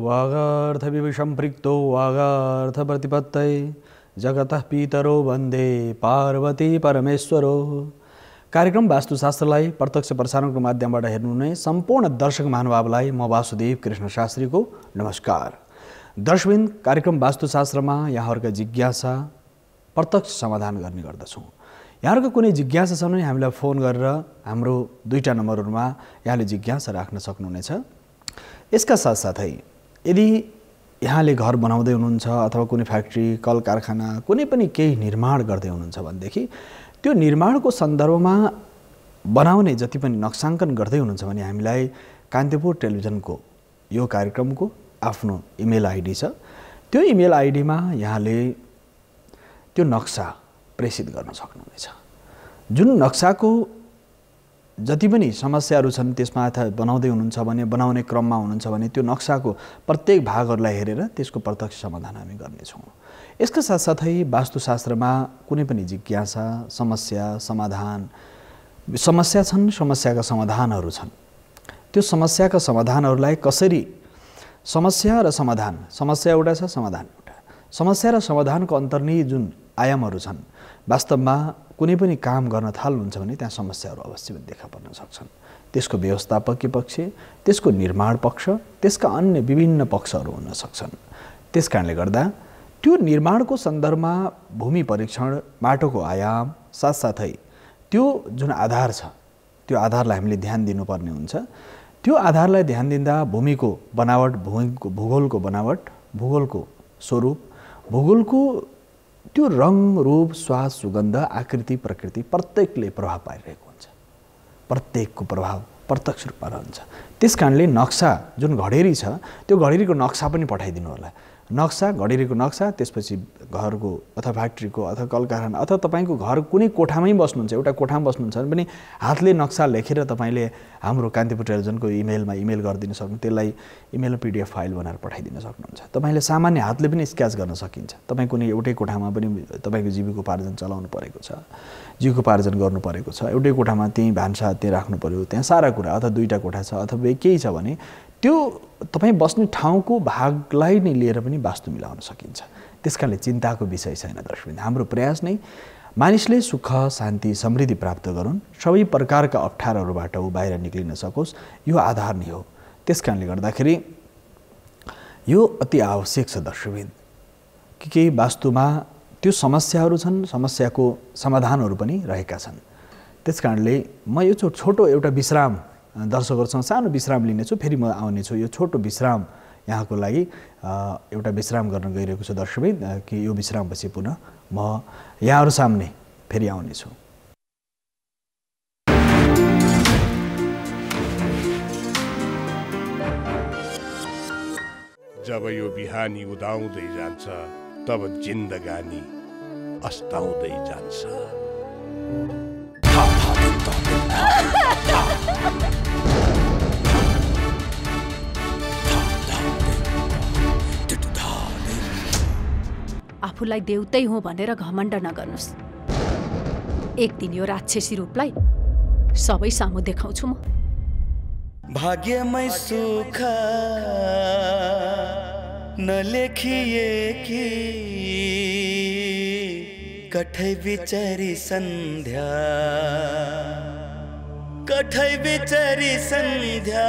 वागार्थविसम्पृक्तो वागार्थप्रतिपत्तये जगतः पितरो वन्दे पार्वती परमेश्वरो। कार्यक्रम वास्तुशास्त्रलाई प्रत्यक्ष प्रसारणको माध्यमबाट हेर्नुहुने सम्पूर्ण दर्शक महानुभावलाई म वासुदेव कृष्ण शास्त्रीको नमस्कार। दर्शकवृन्द, कार्यक्रम वास्तुशास्त्रमा यहाँहरूका जिज्ञासा प्रत्यक्ष समाधान गर्ने गर्दछौँ। यहाँहरूको कुनै जिज्ञासा छ भने हामीलाई फोन गरेर हाम्रो दुईटा नम्बरहरूमा यहाँले जिज्ञासा राख्न सक्नुहुनेछ। यसका साथसाथै यदि यहाँले घर बनाउँदै हुनुहुन्छ अथवा कुनै फ्याक्ट्री कल कारखाना कुनै पनि केही निर्माण गर्दै हुनुहुन्छ भनेदेखि त्यो निर्माणको सन्दर्भमा बनाउने जति पनि नक्साङ्कन गर्दै हुनुहुन्छ भने हामीलाई कान्तिपुर टेलिभिजनको यो कार्यक्रमको आफ्नो इमेल आइडी छ। त्यो इमेल आइडीमा यहाँले त्यो नक्सा प्रेषित गर्न सक्नुहुनेछ। जुन नक्साको जति पनि समस्याहरू छन् त्यसमा अथवा बनाउँदै हुनुहुन्छ भने बनाउने क्रममा हुनुहुन्छ भने त्यो नक्साको प्रत्येक भागहरूलाई हेरेर त्यसको प्रत्यक्ष समाधान हामी गर्नेछौँ। यसका साथसाथै वास्तुशास्त्रमा कुनै पनि जिज्ञासा समस्या समाधान समस्या छन्, समस्याका समाधानहरू छन्। त्यो समस्याका समाधानहरूलाई कसरी समस्या र समाधान, समस्या एउटा छ समाधान एउटा, समस्या र समाधानको अन्तर्निहित जुन आयामहरू छन्, वास्तवमा कुनै पनि काम गर्न थाल्नुहुन्छ भने त्यहाँ समस्याहरू अवश्य पनि देखा पर्न सक्छन्। त्यसको व्यवस्थापकीय पक्ष, त्यसको निर्माण पक्ष, त्यसका अन्य विभिन्न पक्षहरू हुन सक्छन्। त्यस कारणले गर्दा त्यो निर्माणको सन्दर्भमा भूमि परीक्षण, माटोको आयाम साथसाथै त्यो जुन आधार छ त्यो आधारलाई हामीले ध्यान दिनुपर्ने हुन्छ। त्यो आधारलाई ध्यान दिँदा भूमिको बनावट, भूगोलको बनावट, भूगोलको स्वरूप, भूगोलको त्यो रङ रूप स्वाद सुगन्ध आकृति प्रकृति प्रत्येकले प्रभाव पारिरहेको हुन्छ। प्रत्येकको प्रभाव प्रत्यक्ष रूपमा रहन्छ। त्यस कारणले नक्सा जुन घडेरी छ त्यो घडेरीको नक्सा पनि पठाइदिनु होला। नक्सा, घडेरीको नक्सा, त्यसपछि घरको अथवा फ्याक्ट्रीको अथवा कल कारखाना अथवा तपाईँको घर कुनै कोठामै बस्नुहुन्छ, एउटा कोठामा बस्नुहुन्छ भने पनि हातले नक्सा लेखेर तपाईँले हाम्रो कान्तिपुर टेलिभिजनको इमेलमा इमेल गरिदिन सक्नु, त्यसलाई इमेल PDF फाइल बनाएर पठाइदिन सक्नुहुन्छ। तपाईँले सामान्य हातले पनि स्केच गर्न सकिन्छ। तपाईँ कुनै एउटै कोठामा पनि तपाईँको जीविकोपार्जन चलाउनु परेको छ, जीविकोपार्जन गर्नु परेको छ, एउटै कोठामा त्यहीँ भान्सा त्यहाँ राख्नु पर्यो, त्यहाँ सारा कुरा, अथवा दुईवटा कोठा छ अथवा केही छ भने त्यो तपाईँ बस्ने ठाउँको भागलाई नै लिएर पनि वास्तु मिलाउन सकिन्छ। त्यसकारणले चिन्ताको विषय छैन दर्शकवृन्द। हाम्रो प्रयास नै मानिसले सुख शान्ति समृद्धि प्राप्त गरून्, सबै प्रकारका अप्ठ्यारोहरूबाट ऊ बाहिर निक्लिन सकोस्, यो आधार नै हो। त्यसकारणले गर्दाखेरि यो अति आवश्यक छ दर्शकवृन्द कि केही वास्तुमा त्यो समस्याहरू छन्, समस्याको समाधानहरू पनि रहेका छन्। त्यसकारणले म यो छोटो एउटा विश्राम दर्शकहरूसँग सानो विश्राम लिनेछु, फेरि म आउनेछु। यो छोटो विश्राम यहाँको लागि एउटा विश्राम गर्न गइरहेको छु दर्शकवृन्द कि यो विश्रामपछि पुनः म यहाँहरू सामने फेरि आउनेछु। जब यो बिहानी उदाउँदै जान्छ तब जिन्दगानी अस्ताउँदै जान्छ। आफूलाई देउतै हो भनेर घमण्ड नगर्नुस्। एक दिन यो राक्षसी रूपलाई सबै सामु देखाउँछु म। भाग्यमै सुख नलेखिएकी कठै बिचारी सन्ध्या, कठै बिचारी सन्ध्या।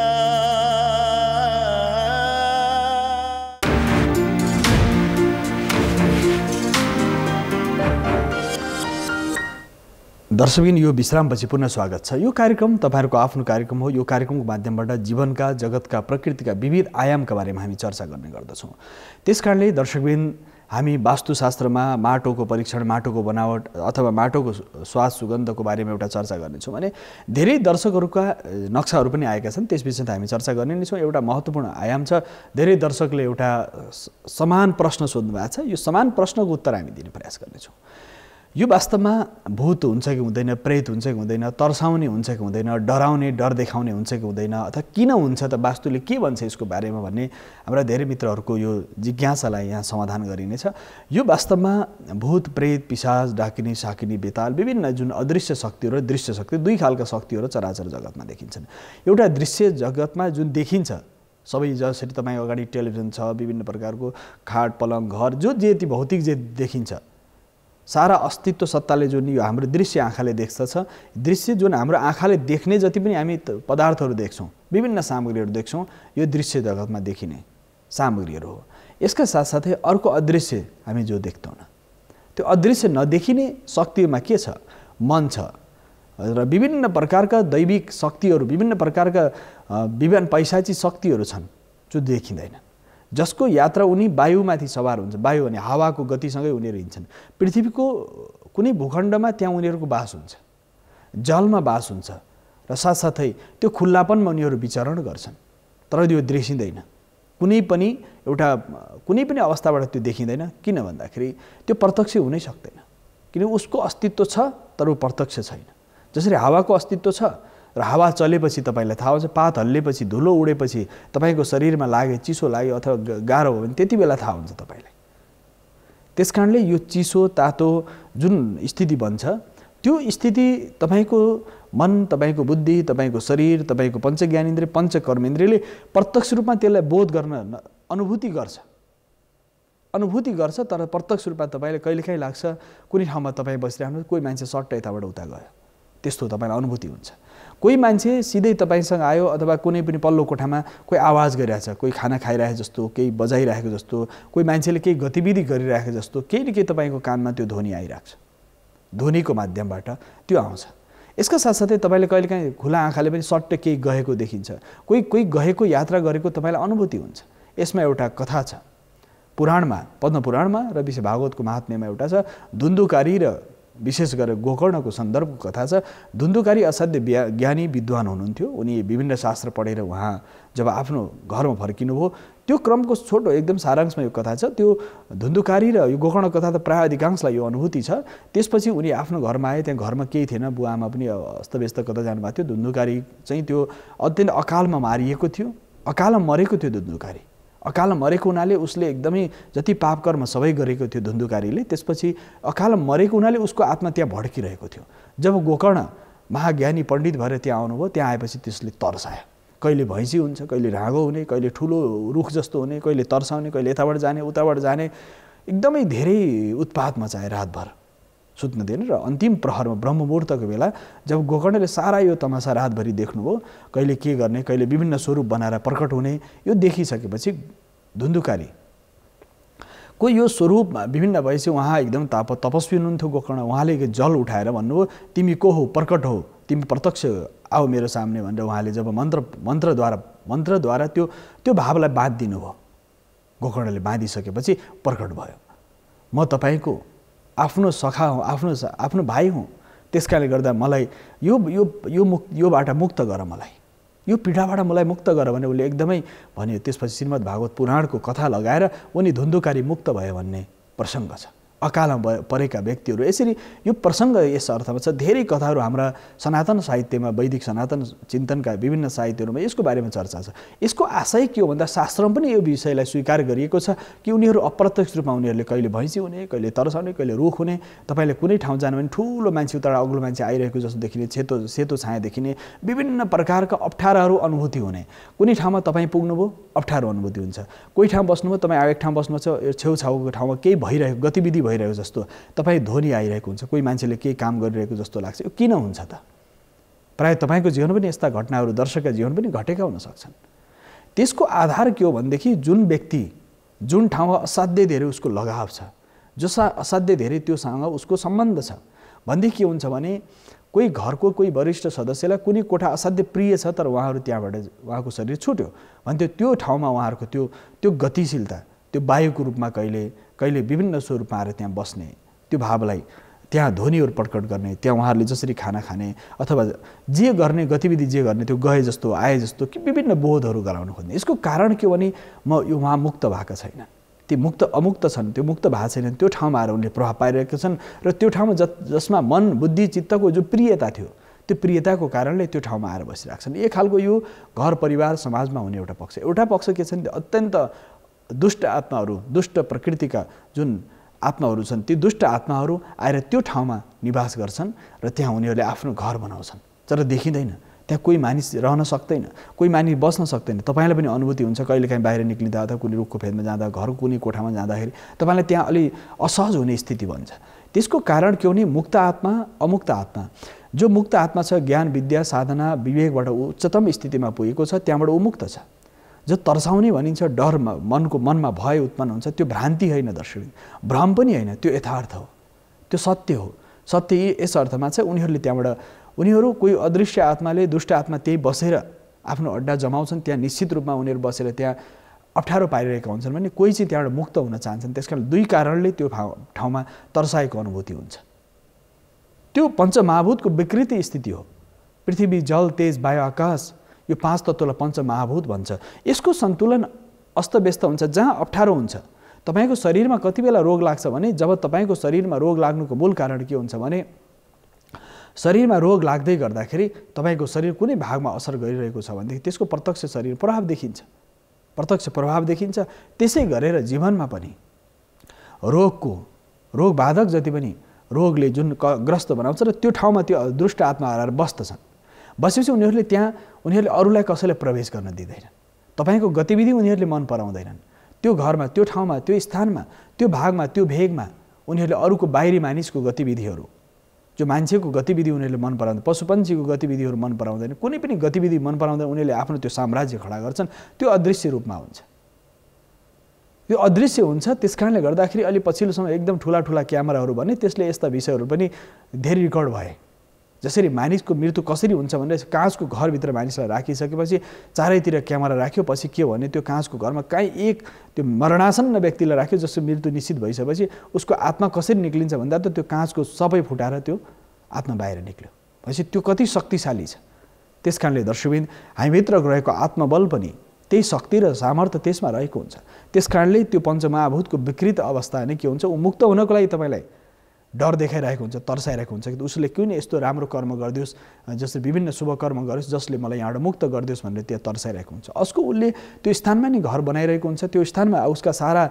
दर्शकबिन, यो विश्रामपछि पुनः स्वागत छ। यो कार्यक्रम तपाईहरुको आफ्नो कार्यक्रम हो। यो कार्यक्रमको माध्यमबाट जीवनका, जगतका, प्रकृतिका विविध आयामका बारेमा हामी चर्चा गर्ने गर्दछौँ। त्यसकारणले दर्शकबिन, हामी वास्तुशास्त्रमा माटोको परीक्षण, माटोको बनावट अथवा माटोको स्वाद सुगन्धको बारेमा एउटा चर्चा गर्नेछौँ भने धेरै दर्शकहरूका नक्साहरू पनि आएका छन्। त्यस विषयमा हामी चर्चा गर्ने नै छौँ। एउटा महत्त्वपूर्ण आयाम छ। धेरै दर्शकले एउटा समान प्रश्न सोध्नु भएको छ। यो समान प्रश्नको उत्तर हामी दिने प्रयास गर्नेछौँ। यो वास्तवमा भूत हुन्छ कि हुँदैन, प्रेत हुन्छ कि हुँदैन, तर्साउने हुन्छ कि हुँदैन, डराउने, डर देखाउने हुन्छ कि हुँदैन, अथवा किन हुन्छ त, वास्तुले के भन्छ यसको बारेमा भन्ने हाम्रा धेरै मित्रहरूको यो जिज्ञासालाई यहाँ समाधान गरिनेछ। यो वास्तवमा भूत, प्रेत, पिशाच, डाकिनी, साकिनी, बेताल, विभिन्न जुन अदृश्य शक्तिहरू र दृश्य शक्ति, दुई खालका शक्तिहरू चराचर जगतमा देखिन्छन्। एउटा दृश्य जगतमा जुन देखिन्छ सबै जसरी तपाईँ अगाडि टेलिभिजन छ, विभिन्न प्रकारको खाट पलङ घर जो जे भौतिक जे देखिन्छ, सारा अस्तित्व सत्ताले जुन यो हाम्रो दृश्य आँखाले देख्दछ, दृश्य जुन हाम्रो आँखाले देख्ने जति पनि हामी पदार्थहरू देख्छौँ, विभिन्न सामग्रीहरू देख्छौँ, यो दृश्य जगतमा देखिने सामग्रीहरू हो। यसका साथसाथै अर्को अदृश्य हामी जो देख्दैनौँ, त्यो अदृश्य नदेखिने शक्तिमा के छ? मन छ र विभिन्न प्रकारका दैविक शक्तिहरू, विभिन्न प्रकारका विभिन्न पैसाची शक्तिहरू छन् जो देखिँदैन, जसको यात्रा उनी वायुमाथि सवार हुन्छ। वायु भने हावाको गतिसँगै उनीहरू हिँड्छन्। पृथ्वीको कुनै भूखण्डमा त्यहाँ उनीहरूको बास हुन्छ, जलमा बास हुन्छ र साथसाथै त्यो खुल्लापनमा उनीहरू विचरण गर्छन्। तर त्यो देखिँदैन, कुनै पनि अवस्थाबाट त्यो देखिँदैन। किन भन्दाखेरि त्यो प्रत्यक्ष हुनै सक्दैन, किन उसको अस्तित्व छ तर ऊ प्रत्यक्ष छैन। जसरी हावाको अस्तित्व छ र हावा चलेपछि तपाईँलाई थाहा हुन्छ, पात हल्लेपछि, धुलो उडेपछि तपाईँको शरीरमा लागे, चिसो लाग्यो अथवा गाह्रो हो भने त्यति बेला थाहा हुन्छ तपाईँलाई। त्यस कारणले यो चिसो तातो जुन स्थिति बन्छ, त्यो स्थिति तपाईँको मन, तपाईँको बुद्धि, तपाईँको शरीर, तपाईँको पञ्चज्ञानेन्द्रिय, पञ्चकर्मेन्द्रियले प्रत्यक्ष रूपमा त्यसलाई बोध गर्न अनुभूति गर्छ। तर प्रत्यक्ष रूपमा तपाईँले कहिलेकाहीँ लाग्छ कुनै ठाउँमा तपाईँ बसिरहनु, कोही मान्छे सट्ट यताबाट उता गयो, त्यस्तो तपाईँलाई अनुभूति हुन्छ। कोही मान्छे सिधै तपाईँसँग आयो अथवा कुनै पनि पल्लो कोठामा कोही आवाज गरिरहेछ, कोही खाना खाइरहेको जस्तो, केही बजाइरहेको जस्तो, कोही मान्छेले केही गतिविधि गरिरहेको जस्तो, केही न केही तपाईँको कानमा त्यो ध्वनि आइरहेको छ। ध्वनिको माध्यमबाट त्यो आउँछ। यसका साथसाथै तपाईँले कहिलेकाहीँ खुला आँखाले पनि सट्ट केही गएको देखिन्छ, कोही गएको यात्रा गरेको तपाईँलाई अनुभूति हुन्छ। यसमा एउटा कथा छ पुराणमा, पद्मपुराणमा र विष्णु भागवतको महात्म्यमा एउटा छ। धुन्धुकारी र विशेष गरेर गोकर्णको सन्दर्भको कथा छ। धुन्धुकारी असाध्य ज्ञानी विद्वान हुनुहुन्थ्यो। उनी विभिन्न शास्त्र पढेर उहाँ जब आफ्नो घरमा फर्किनुभयो, त्यो क्रमको छोटो एकदम सारांशमा यो कथा छ। त्यो धुन्धुकारी र यो गोकर्ण कथा त प्राय अधिकांशलाई यो अनुभूति छ। त्यसपछि उनी आफ्नो घरमा आए, त्यहाँ घरमा केही थिएन, बुवा आमा पनि अस्तव्यस्त कता जानुभएको थियो। धुन्धुकारी चाहिँ त्यो अत्यन्त अकालमा मारिएको थियो, अकालमा मरेको थियो धुन्धुकारी। अकालमा मरेको हुनाले उसले एकदमै जति पाप कर्म सबै गरेको थियो धुन्धुकारीले, त्यसपछि अकालमा मरेको हुनाले उसको आत्मा त्यहाँ भड्किरहेको थियो। जब गोकर्ण महाज्ञानी पण्डित भएर त्यहाँ आउनुभयो, त्यहाँ आएपछि त्यसले तर्सायो। कहिले भैँसी हुन्छ, कहिले राँगो हुने, कहिले ठुलो रुख जस्तो हुने, कहिले तर्साउने, कहिले यताबाट जाने उताबाट जाने, एकदमै धेरै उत्पात मचाए। रातभर सुत्न दिएन र अन्तिम प्रहरमा ब्रह्ममुहूर्तको बेला जब गोकर्णले सारा यो तमासा रातभरि देख्नुभयो, कहिले के गर्ने, कहिले विभिन्न स्वरूप बनाएर प्रकट हुने, यो देखिसकेपछि धुन्धुकारी को यो स्वरूपमा विभिन्न भएपछि उहाँ एकदम तपस्वी हुनुहुन्थ्यो गोकर्ण। उहाँले जल उठाएर भन्नुभयो, तिमी को हो, प्रकट हो, तिमी प्रत्यक्ष आऊ मेरो सामने भनेर उहाँले जब मन्त्रद्वारा त्यो भावलाई बाँधिदिनु भयो। गोकर्णले बाँधिसकेपछि प्रकट भयो, म तपाईँको आफ्नो सखा हुँ, आफ्नो भाइ हुँ। त्यसकारणले गर्दा मलाई योबाट मुक्त गर, मलाई यो पीडाबाट मलाई मुक्त गर भने उसले एकदमै भन्यो। त्यसपछि श्रीमद् भागवत पुराणको कथा लगाएर उनी धुन्धुकारी मुक्त भयो भन्ने प्रसङ्ग छ। अकालमा परेका व्यक्तिहरू यसरी यो प्रसङ्ग यस अर्थमा छ। धेरै कथाहरू हाम्रा सनातन साहित्यमा, वैदिक सनातन चिन्तनका विभिन्न साहित्यहरूमा यसको बारेमा चर्चा छ। यसको आशय के हो भन्दा शास्त्रमा पनि यो विषयलाई स्वीकार गरिएको छ कि उनीहरू अप्रत्यक्ष रूपमा उनीहरूले कहिले भैँसी हुने, कहिले तर्साउने, कहिले रुख हुने। तपाईँले कुनै ठाउँ जानु भने ठुलो मान्छे उता अग्लो मान्छे आइरहेको जस्तो देखिने, सेतो छाया देखिने, विभिन्न प्रकारका अप्ठ्याराहरू अनुभूति हुने। कुनै ठाउँमा तपाईँ पुग्नुभयो, अप्ठ्यारो अनुभूति हुन्छ। कोही ठाउँ बस्नुभयो, तपाईँ एक ठाउँ बस्नुहुन्छ, छेउछाउको ठाउँमा केही भइरहेको, गतिविधि भइरहेको जस्तो तपाईँ ध्वनि आइरहेको हुन्छ, कोही मान्छेले केही काम गरिरहेको जस्तो लाग्छ। यो किन हुन्छ त? प्रायः तपाईँको जीवन पनि यस्ता घटनाहरू, दर्शकका जीवन पनि घटेका हुन सक्छन्। त्यसको आधार के हो भनेदेखि जुन व्यक्ति जुन ठाउँमा असाध्यै धेरै उसको लगाव छ, असाध्यै धेरै त्योसँग उसको सम्बन्ध छ भनेदेखि के हुन्छ भने कोही घरको कोही वरिष्ठ सदस्यलाई कुनै कोठा असाध्य प्रिय छ तर उहाँहरू त्यहाँबाट उहाँको शरीर छुट्यो भने त्यो ठाउँमा उहाँहरूको त्यो गतिशीलता, त्यो वायुको रूपमा कहिले विभिन्न स्वरूपमा आएर त्यहाँ बस्ने, त्यो भावलाई त्यहाँ ध्वनिहरू प्रकट गर्ने, त्यहाँ उहाँहरूले जसरी खाना खाने अथवा जे गर्ने गतिविधि जे गर्ने त्यो गए जस्तो आए जस्तो कि विभिन्न बोधहरू गराउन खोज्ने। यसको कारण के भने यो उहाँ मुक्त भएका छैन, ती अमुक्त छन्, त्यो मुक्त भएको छैन, त्यो ठाउँमा आएर उनले प्रभाव पाइरहेका छन् र त्यो ठाउँमा जसमा मन बुद्धि चित्तको जो प्रियता थियो त्यो प्रियताको कारणले त्यो ठाउँमा आएर बसिरहेका छन्। एक खालको यो घर परिवार समाजमा हुने एउटा पक्ष के छन्, अत्यन्त दुष्ट आत्माहरू, दुष्ट प्रकृतिका जुन आत्माहरू छन्, ती दुष्ट आत्माहरू आएर त्यो ठाउँमा निवास गर्छन् र त्यहाँ उनीहरूले आफ्नो घर बनाउँछन् तर देखिँदैन। त्यहाँ कोही मानिस रहन सक्दैन, कोही मानिस बस्न सक्दैन। तपाईँलाई पनि अनुभूति हुन्छ कहिलेकाहीँ बाहिर निक्लिँदा अथवा कुनै रुखको फेदमा जाँदा, घरको कुनै कोठामा जाँदाखेरि तपाईँलाई त्यहाँ अलि असहज हुने स्थिति बन्छ। त्यसको कारण के हो भने मुक्त आत्मा, अमुक्त आत्मा। जो मुक्त आत्मा छ ज्ञान विद्या साधना विवेकबाट उच्चतम स्थितिमा पुगेको छ, त्यहाँबाट उमुक्त छ। जो तर्साउने भनिन्छ डर मनमा भय उत्पन्न हुन्छ, त्यो भ्रान्ति होइन दर्शक, भ्रम पनि होइन, त्यो यथार्थ हो, त्यो सत्य हो। सत्य यस अर्थमा चाहिँ उनीहरूले त्यहाँबाट उनीहरू कोही अदृश्य आत्माले दुष्ट आत्मा त्यही बसेर आफ्नो अड्डा जमाउँछन्, त्यहाँ निश्चित रूपमा उनीहरू बसेर त्यहाँ अप्ठ्यारो पारिरहेका हुन्छन् भने कोही चाहिँ त्यहाँबाट मुक्त हुन चाहन्छन्। त्यसकारण दुई कारणले त्यो ठाउँमा तर्साएको अनुभूति हुन्छ। त्यो पञ्चमहाभूतको विकृति स्थिति हो। पृथ्वी जल तेज वायु आकाश, यो 5 तत्त्वलाई पञ्चमहाभूत भन्छ। यसको सन्तुलन अस्तव्यस्त हुन्छ। जहाँ अप्ठ्यारो हुन्छ, तपाईँको शरीरमा कति बेला रोग लाग्छ भने जब तपाईँको शरीरमा रोग लाग्नुको मूल कारण के हुन्छ भने शरीरमा रोग लाग्दै गर्दाखेरि तपाईँको शरीर कुनै भागमा असर गरिरहेको छ भनेदेखि त्यसको प्रत्यक्ष शरीर प्रभाव देखिन्छ, प्रत्यक्ष प्रभाव देखिन्छ। त्यसै गरेर जीवनमा पनि रोगबाधक जति पनि रोगले जुन ग्रस्त बनाउँछ र त्यो ठाउँमा त्यो दुष्ट आत्मा आएर बस्दछन्। बसेपछि उनीहरूले अरूलाई कसैलाई प्रवेश गर्न दिँदैनन्। तपाईँको गतिविधि उनीहरूले मन पराउँदैनन्। त्यो घरमा, त्यो ठाउँमा, त्यो स्थानमा, त्यो भागमा, त्यो भेगमा उनीहरूले अरूको बाहिरी मानिसको गतिविधिहरू, जो मान्छेको गतिविधि उनीहरूले मन पराउँदैन, पशुपन्छीको गतिविधिहरू मन पराउँदैन, कुनै पनि गतिविधि मन पराउँदैन, उनीहरूले आफ्नो त्यो साम्राज्य खडा गर्छन्। त्यो अदृश्य रूपमा हुन्छ, यो अदृश्य हुन्छ। त्यस कारणले गर्दाखेरि अलि पछिल्लो समय एकदम ठुला क्यामेराहरू भने त्यसले यस्ता विषयहरू पनि धेरै रेकर्ड भए। जसरी मानिसको मृत्यु कसरी हुन्छ भने काँचको घरभित्र मानिसलाई राखिसकेपछि चारैतिर क्यामेरा राख्यो, पछि के भने त्यो काँचको घरमा काहीँ एक त्यो मरणासन्न व्यक्तिलाई राख्यो जसको मृत्यु निश्चित भइसकेपछि उसको आत्मा कसरी निक्लिन्छ भन्दा त त्यो काँचको सबै फुटाएर त्यो आत्मा बाहिर निक्ल्यो। भनेपछि त्यो कति शक्तिशाली छ। त्यस कारणले दर्शकवृन्द हामीभित्र रहेको आत्मबल पनि त्यही शक्ति र सामर्थ्य त्यसमा रहेको हुन्छ। त्यस कारणले त्यो पञ्चमहाभूतको विकृत अवस्था नै के हुन्छ, ऊ मुक्त हुनको लागि तपाईँलाई डर देखाइरहेको हुन्छ, तर्साइरहेको हुन्छ कि उसले किन यस्तो राम्रो कर्म गरिदियोस्, जसले विभिन्न शुभ कर्म गरोस्, जसले मलाई यहाँबाट मुक्त गरिदियोस् भनेर त्यहाँ तर्साइरहेको हुन्छ। उसको उसले त्यो स्थानमा नि घर बनाइरहेको हुन्छ, त्यो स्थानमा उसका सारा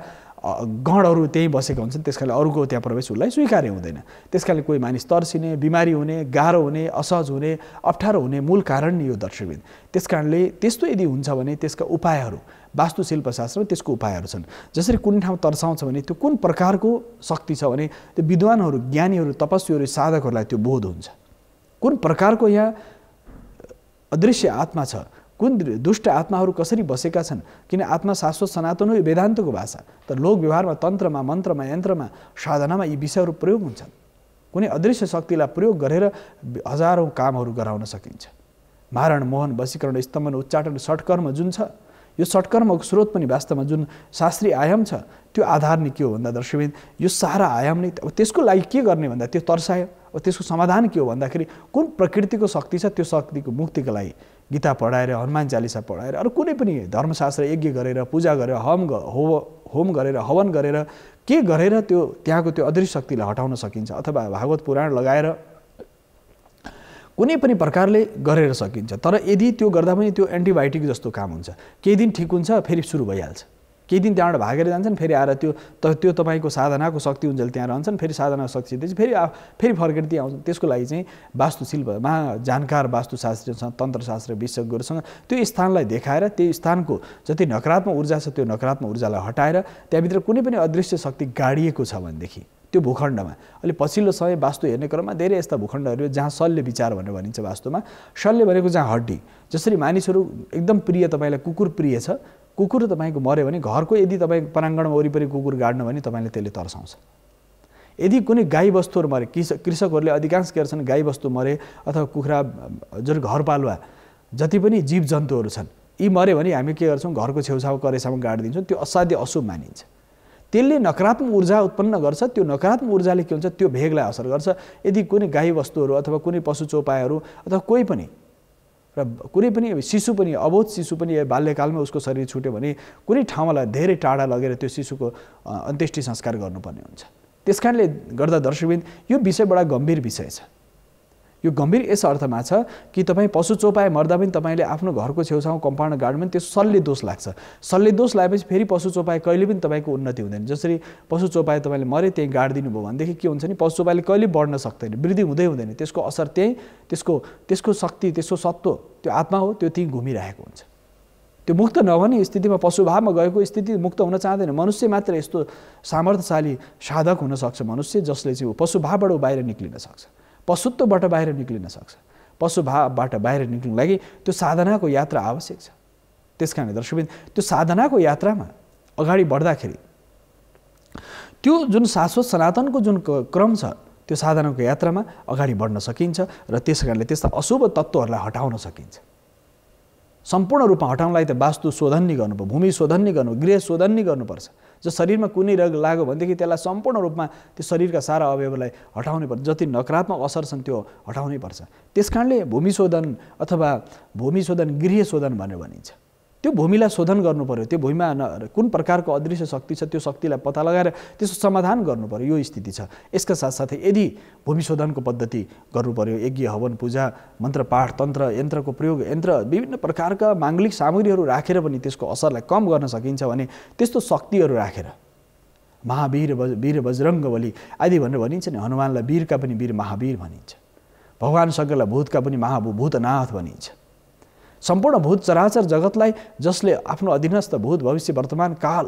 गणहरू त्यहीँ बसेका हुन्छन्। त्यस कारणले अरूको त्यहाँ प्रवेश उसलाई स्वीकार्य हुँदैन। त्यस कारणले कोही मानिस तर्सिने, बिमारी हुने, गाह्रो हुने, असहज हुने, अप्ठ्यारो हुने मूल कारण नै यो दर्शकवृन्द। त्यस कारणले त्यस्तो यदि हुन्छ भने त्यसका उपायहरू, वास्तुशिल्पशास्त्रमा त्यसको उपायहरू छन्। जसरी कुनै ठाउँ तर्साउँछ भने त्यो कुन प्रकारको शक्ति छ भने त्यो विद्वानहरू, ज्ञानीहरू, तपस्वीहरू, साधकहरूलाई त्यो बोध हुन्छ। कुन प्रकारको यहाँ अदृश्य आत्मा छ, कुन दुष्ट आत्माहरू कसरी बसेका छन्। किन आत्मा शाश्वत सनातन हो, यो वेदान्तको भाषा। तर लोक व्यवहारमा, तन्त्रमा, मन्त्रमा, यन्त्रमा, साधनामा यी विषयहरू प्रयोग हुन्छन्। कुनै अदृश्य शक्तिलाई प्रयोग गरेर हजारौँ कामहरू गराउन सकिन्छ। मारण, मोहन, वशीकरण, स्तम्भन, उच्चाटन, षट्कर्म जुन छ, यो षट्कर्मको स्रोत पनि वास्तवमा जुन शास्त्रीय आयाम छ त्यो आधार नै के हो भन्दा दर्शकवृन्द यो सारा आयाम नै त्यसको लागि के गर्ने भन्दा त्यो तर्सायो। अब त्यसको समाधान के हो भन्दाखेरि कुन प्रकृतिको शक्ति छ, त्यो शक्तिको मुक्तिको लागि गीता पढाएर, हनुमान चालिसा पढाएर, अरू कुनै पनि धर्मशास्त्र यज्ञ गरेर, पूजा गरेर, होम गरेर, हवन गरेर, के गरेर त्यो त्यहाँको त्यो अदृश्य शक्तिलाई हटाउन सकिन्छ। अथवा भागवत पुराण लगाएर कुनै पनि प्रकारले गरेर सकिन्छ। तर यदि त्यो गर्दा पनि त्यो एन्टिबायोटिक जस्तो काम हुन्छ। केही दिन ठिक हुन्छ, फेरि सुरु भइहाल्छ। केही दिन त्यहाँबाट भागेर जान्छन्, फेरि आएर त्यो तपाईँको साधनाको शक्ति हुन्जेल त्यहाँ रहन्छन्, फेरि साधनाको शक्ति सिद्धेपछि फेरि फर्केर त्यहाँ आउँछन्। त्यसको लागि चाहिँ वास्तुशिल्पमा जानकार वास्तुशास्त्रीसँग, तन्त्रशास्त्र विशेषज्ञहरूसँग त्यो स्थानलाई देखाएर त्यो स्थानको जति नकारात्मक ऊर्जा छ त्यो नकारात्मक ऊर्जालाई हटाएर त्यहाँभित्र कुनै पनि अदृश्य शक्ति गाडिएको छ भनेदेखि त्यो भूखण्डमा अलि पछिल्लो समय वास्तु हेर्ने क्रममा धेरै यस्ता भूखण्डहरू जहाँ शल्य विचार भनेर भनिन्छ। वास्तुमा शल्य भनेको जहाँ हड्डी, जसरी मानिसहरू एकदम प्रिय, तपाईँलाई कुकुर प्रिय छ, कुकुर तपाईँको मऱ्यो भने घरको यदि तपाईँको प्राङ्गणमा वरिपरि कुकुर गाड्नु भने तपाईँले त्यसले तर्साउँछ। यदि कुनै गाई वस्तुहरू मरे, कृषकहरूले अधिकांश के गर्छन्, गाई वस्तु मरे अथवा कुखुरा जुन घरपालुवा जति पनि जीव जन्तुहरू छन् यी मऱ्यो भने हामी के गर्छौँ, घरको छेउछाउ करेसामा गाडिदिन्छौँ। त्यो असाध्य अशुभ मानिन्छ। त्यसले नकारात्मक ऊर्जा उत्पन्न गर्छ। त्यो नकारात्मक ऊर्जाले के हुन्छ, त्यो भेगलाई असर गर्छ। यदि कुनै गाई वस्तुहरू अथवा कुनै पशु चौपायाहरू अथवा कोही पनि र कुनै पनि शिशु पनि, अबोध शिशु पनि बाल्यकालमा उसको शरीर छुट्यो भने कुनै ठाउँलाई धेरै टाढा लगेर त्यो शिशुको अन्त्येष्टि संस्कार गर्नुपर्ने हुन्छ। त्यस कारणले गर्दा दर्शकवृन्द यो विषय बडा गम्भीर विषय छ। यो गम्भीर यस अर्थमा छ कि तपाईँ पशु चोपाए मर्दा पनि तपाईँले आफ्नो घरको छेउछाउ कम्पाउन्ड गार्डनमा त्यो सल्ले दोष लाग्छ। सल्ले दोष लागेपछि फेरि पशु चोपाए कहिले पनि तपाईँको उन्नति हुँदैन। जसरी पशु चोपाए तपाईँले मरे त्यहीँ गाडिदिनु भयो भनेदेखि के हुन्छ नि, पशु चोपाएले कहिले बढ्न सक्दैन, वृद्धि हुँदै हुँदैन। त्यसको असर त्यहीँ त्यसको शक्ति, त्यसको सत्व, त्यो आत्मा हो, त्यो त्यहीँ घुमिरहेको हुन्छ। त्यो मुक्त नभने स्थितिमा पशुभावमा गएको स्थिति मुक्त हुन चाहँदैन। मनुष्य मात्र यस्तो सामर्थ्यशाली साधक हुनसक्छ मनुष्य, जसले चाहिँ पशुभावबाट बाहिर निक्लिन सक्छ, पशुत्वबाट बाहिर निक्लिन सक्छ। पशुभावबाट बाहिर निक्लिनु लागि त्यो साधनाको यात्रा आवश्यक छ। त्यसकारण दर्शकबिन त्यो साधनाको यात्रामा अगाडि बढ्दाखेरि त्यो जुन शाश्वत सनातनको जुन क्रम छ त्यो साधनाको यात्रामा अगाडि बढ्न सकिन्छ र त्यसकारणले त्यस्ता अशुभ तत्त्वहरूलाई हटाउन सकिन्छ। सम्पूर्ण रूपमा हटाउनलाई त वास्तु शोधन नै गर्नुपर्छ, भूमि शोधन नै गर्नु, गृह शोधन नै गर्नुपर्छ। जो शरीरमा कुनै रोग लाग्यो भनेदेखि त्यसलाई सम्पूर्ण रूपमा त्यो शरीरका सारा अवयवलाई हटाउनै पर्छ, जति नकारात्मक असर छन् त्यो हटाउनै पर्छ। त्यसकारणले भूमि शोधन अथवा भूमि शोधन, गृह शोधन भनेर भनिन्छ। त्यो भूमिलाई शोधन गर्नु पर्यो, त्यो भूमिमा कुन प्रकारको अदृश्य शक्ति छ त्यो शक्तिलाई पत्ता लगाएर त्यसको समाधान गर्नु पर्यो, यो स्थिति छ। यसका साथसाथै यदि भूमि शोधनको पद्धति गर्नु पर्यो, यज्ञ हवन पूजा मन्त्र पाठ तन्त्र यन्त्रको प्रयोग, यन्त्र विभिन्न प्रकारका माङ्गलिक सामग्रीहरू राखेर पनि त्यसको असरलाई कम गर्न सकिन्छ भने त्यस्तो शक्तिहरू राखेर महावीर वीर बजरङ्गबली आदि भनेर भनिन्छ नि। हनुमानलाई वीरका पनि वीर महावीर भनिन्छ, भगवान शङ्करलाई भूतका पनि भूतनाथ भनिन्छ। सम्पूर्ण भूत चराचर जगतलाई जसले आफ्नो अधीनस्थ भूत भविष्य वर्तमान काल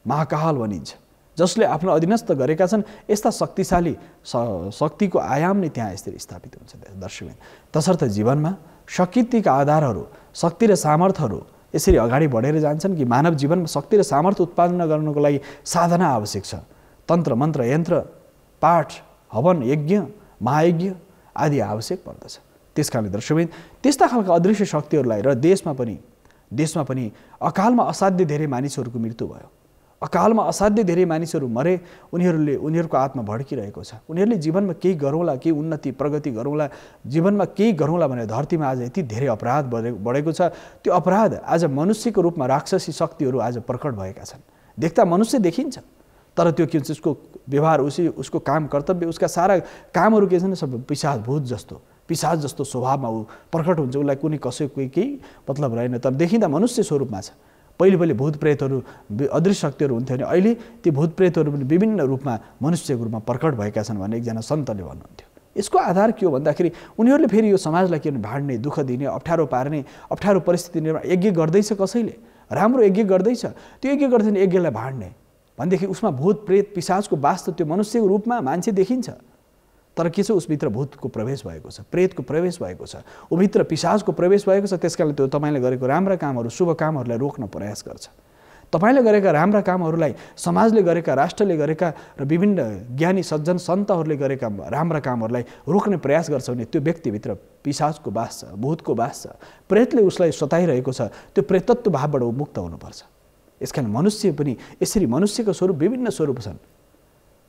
महाकाल भनिन्छ, जसले आफ्नो अधीनस्थ गरेका छन्, यस्ता शक्तिशाली शक्तिको आयाम नै त्यहाँ यसरी स्थापित हुन्छ दर्शकबिन। तसर्थ जीवनमा शक्तिका आधारहरू, शक्ति र सामर्थ्यहरू यसरी अगाडि बढेर जान्छन् कि मानव जीवनमा शक्ति र सामर्थ्य उत्पादन गर्नको लागि साधना आवश्यक छ। तन्त्र मन्त्र यन्त्र पाठ हवन यज्ञ महायज्ञ आदि आवश्यक पर्दछ। त्यसकारणले दर्शकबिन त्यस्ता खालका अदृश्य शक्तिहरूलाई र देशमा पनि अकालमा असाध्य धेरै मानिसहरूको मृत्यु भयो, अकालमा असाध्य धेरै मानिसहरू मरे। उनीहरूको आत्मा भड्किरहेको छ। उनीहरूले जीवनमा केही गरौँला, केही उन्नति प्रगति गरौँला, जीवनमा केही गरौँला भनेर धरतीमा आज यति धेरै अपराध बढेको छ। त्यो अपराध आज मनुष्यको रूपमा राक्षसी शक्तिहरू आज प्रकट भएका छन्। देख्दा मनुष्य देखिन्छ, तर त्यो के हुन्छ, उसको व्यवहार, उसको काम कर्तव्य, उसका सारा कामहरू के छन्, सब पिशाच जस्तो स्वभावमा ऊ प्रकट हुन्छ। उसलाई कुनै कसैको केही मतलब रहेन, तर देखिँदा मनुष्य स्वरूपमा छ। पहिले भूत प्रेतहरू अदृश्य शक्तिहरू हुन्थ्यो भने अहिले ती भूत प्रेतहरू पनि विभिन्न रूपमा मनुष्यको रूपमा प्रकट भएका छन् भन्ने एकजना सन्तले भन्नुहुन्थ्यो। यसको आधार के हो भन्दाखेरि उनीहरूले फेरि यो समाजलाई के भाड्ने, दुःख दिने, अप्ठ्यारो पार्ने, अप्ठ्यारो परिस्थिति निर्माण। यज्ञ गर्दैछ कसैले, राम्रो यज्ञ गर्दैछ, त्यो यज्ञ गर्दैन यज्ञलाई भाड्ने भनेदेखि उसमा भूत प्रेत पिशाचको वास त त्यो मनुष्यको रूपमा मान्छे देखिन्छ, तर के छ, उसभित्र भूतको प्रवेश भएको छ, प्रेतको प्रवेश भएको छ, उभित्र पिशाचको प्रवेश भएको छ। त्यसकारणले त्यो तपाईँले गरेको राम्रा कामहरू, शुभ कामहरूलाई रोक्न प्रयास गर्छ। तपाईँले गरेका राम्रा कामहरूलाई, समाजले गरेका, राष्ट्रले गरेका र विभिन्न ज्ञानी सज्जन सन्तहरूले गरेका राम्रा कामहरूलाई रोक्ने प्रयास गर्छ भने त्यो व्यक्तिभित्र पिशाचको वास छ, भूतको वास छ, प्रेतले उसलाई सताइरहेको छ। त्यो प्रेतत्व भावबाट मुक्त हुनुपर्छ। यसकारण मनुष्य पनि यसरी मनुष्यको स्वरूप विभिन्न स्वरूप छन्।